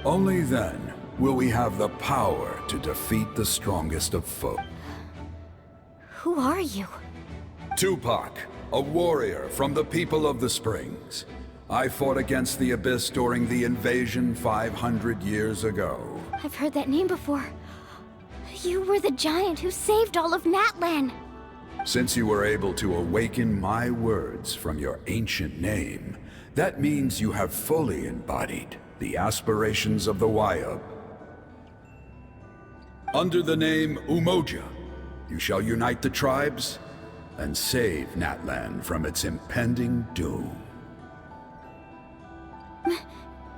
Only then will we have the power to defeat the strongest of foes.
Who are you?
Tupac, a warrior from the people of the Springs. I fought against the Abyss during the invasion 500 years ago.
I've heard that name before. You were the giant who saved all of Natlan.
Since you were able to awaken my words from your ancient name, that means you have fully embodied the aspirations of the Wayub. Under the name Umoja, you shall unite the tribes and save Natlan from its impending doom.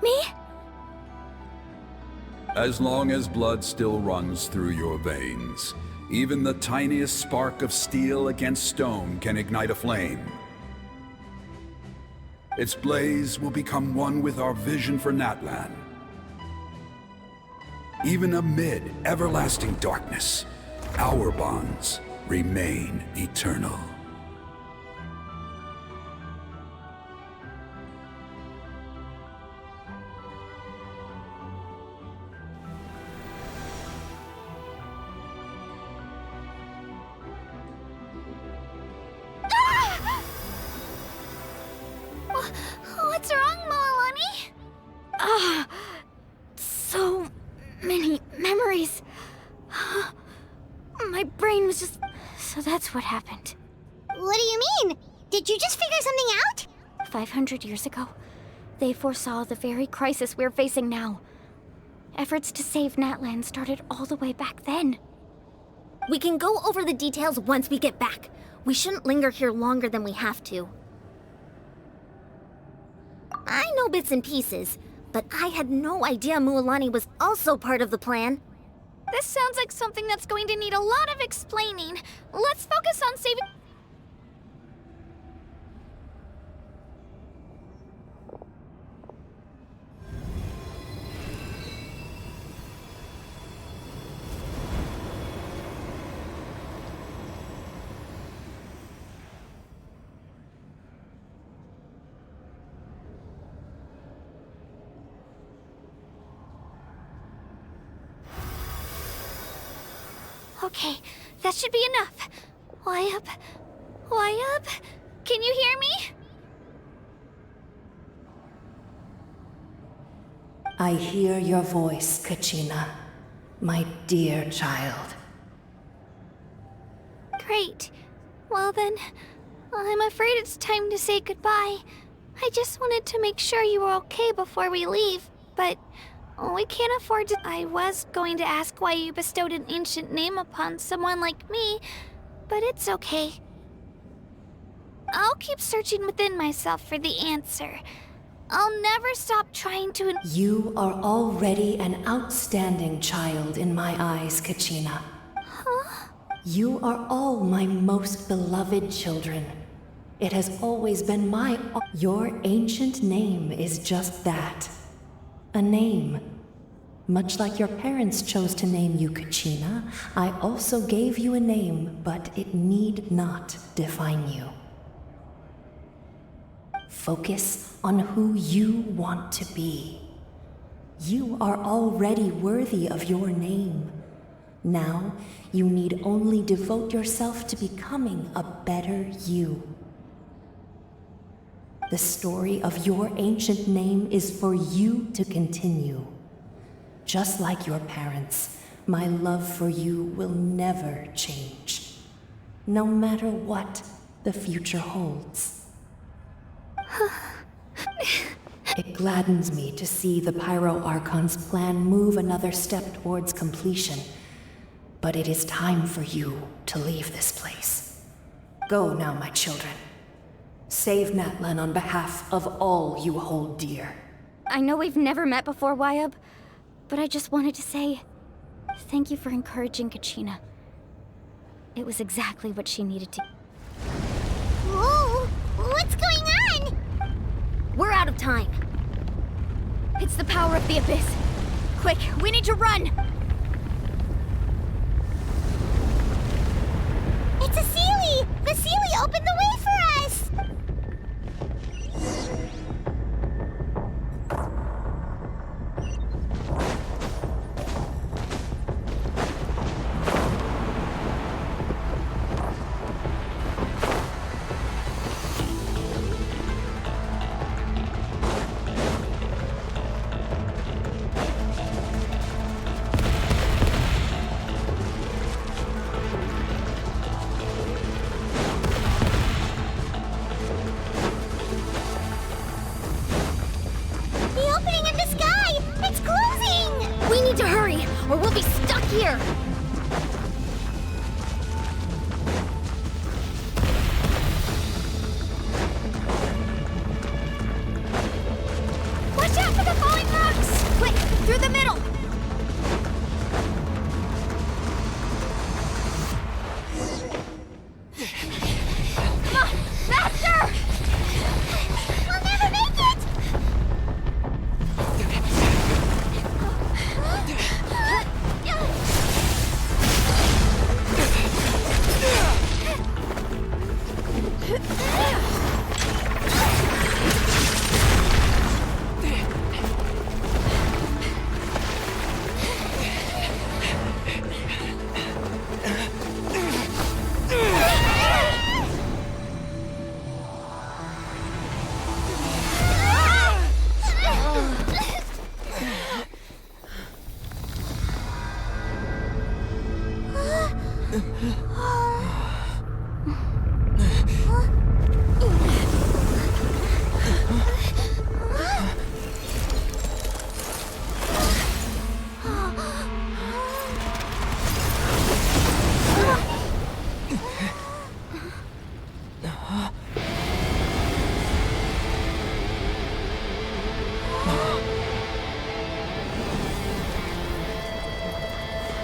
Me?
As long as blood still runs through your veins, even the tiniest spark of steel against stone can ignite a flame. Its blaze will become one with our vision for Natlan. Even amid everlasting darkness, our bonds remain eternal.
What's wrong, Mualani?
So many memories. My brain was just... So that's what happened.
What do you mean? Did you just figure something out?
500 years ago, they foresaw the very crisis we're facing now. Efforts to save Natlan started all the way back then.
We can go over the details once we get back. We shouldn't linger here longer than we have to. I know bits and pieces, but I had no idea Mualani was also part of the plan.
This sounds like something that's going to need a lot of explaining. Let's focus on saving... Okay, that should be enough. Wayub? Wayub? Can you hear me?
I hear your voice, Kachina, my dear child.
Great. Well then, I'm afraid it's time to say goodbye. I just wanted to make sure you were okay before we leave, but... we can't afford to... I was going to ask why you bestowed an ancient name upon someone like me, but it's okay. I'll keep searching within myself for the answer. I'll never stop trying to...
You are already an outstanding child in my eyes, Kachina.
Huh?
You are all my most beloved children. It has always been my... Your ancient name is just that. A name. Much like your parents chose to name you Kachina, I also gave you a name, but it need not define you. Focus on who you want to be. You are already worthy of your name. Now, you need only devote yourself to becoming a better you. The story of your ancient name is for you to continue. Just like your parents, my love for you will never change, no matter what the future holds. It gladdens me to see the Pyro Archon's plan move another step towards completion, but it is time for you to leave this place. Go now, my children. Save Natlan on behalf of all you hold dear.
I know we've never met before, Wyab, but I just wanted to say thank you for encouraging Kachina. It was exactly what she needed to.
Whoa! What's going on?
We're out of time.
It's the power of the Abyss. Quick, we need to run!
It's a Seelie! The Seelie opened the way for us!
or we'll be stuck here!
Watch out for the falling rocks! Quick, through the middle! Come on, faster! We'll never make it!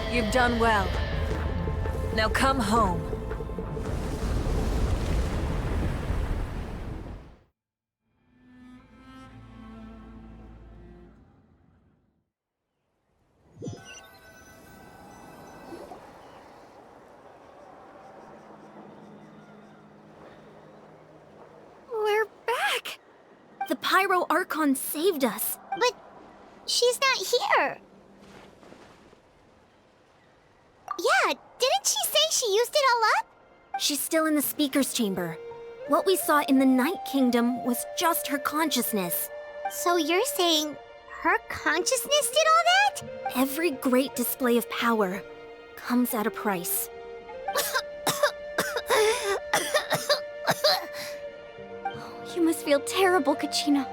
You've done well. Now come home.
We're back! The Pyro Archon saved us.
But she's not here. Yeah, didn't she say she used it all up?
She's still in the speaker's chamber. What we saw in the Night Kingdom was just her consciousness.
So you're saying her consciousness did all that?
Every great display of power comes at a price.
You must feel terrible, Kachina.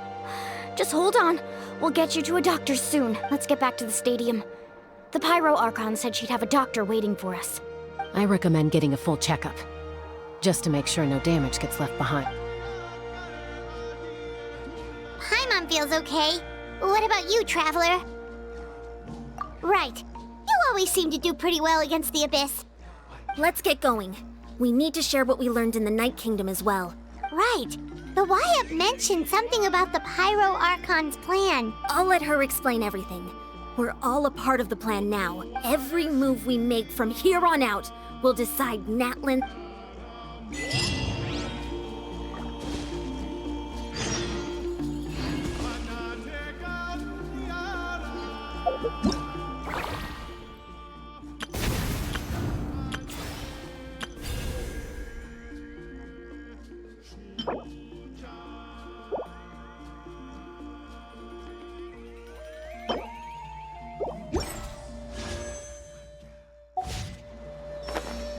Just hold on. We'll get you to a doctor soon. Let's get back to the stadium. The Pyro Archon said she'd have a doctor waiting for us.
I recommend getting a full checkup, just to make sure no damage gets left behind.
Paimon feels okay. What about you, Traveler? Right. You always seem to do pretty well against the Abyss.
Let's get going. We need to share what we learned in the Night Kingdom as well.
Right. The Wyap mentioned something about the Pyro Archon's plan.
I'll let her explain everything. We're all a part of the plan now. Every move we make from here on out will decide Natlan...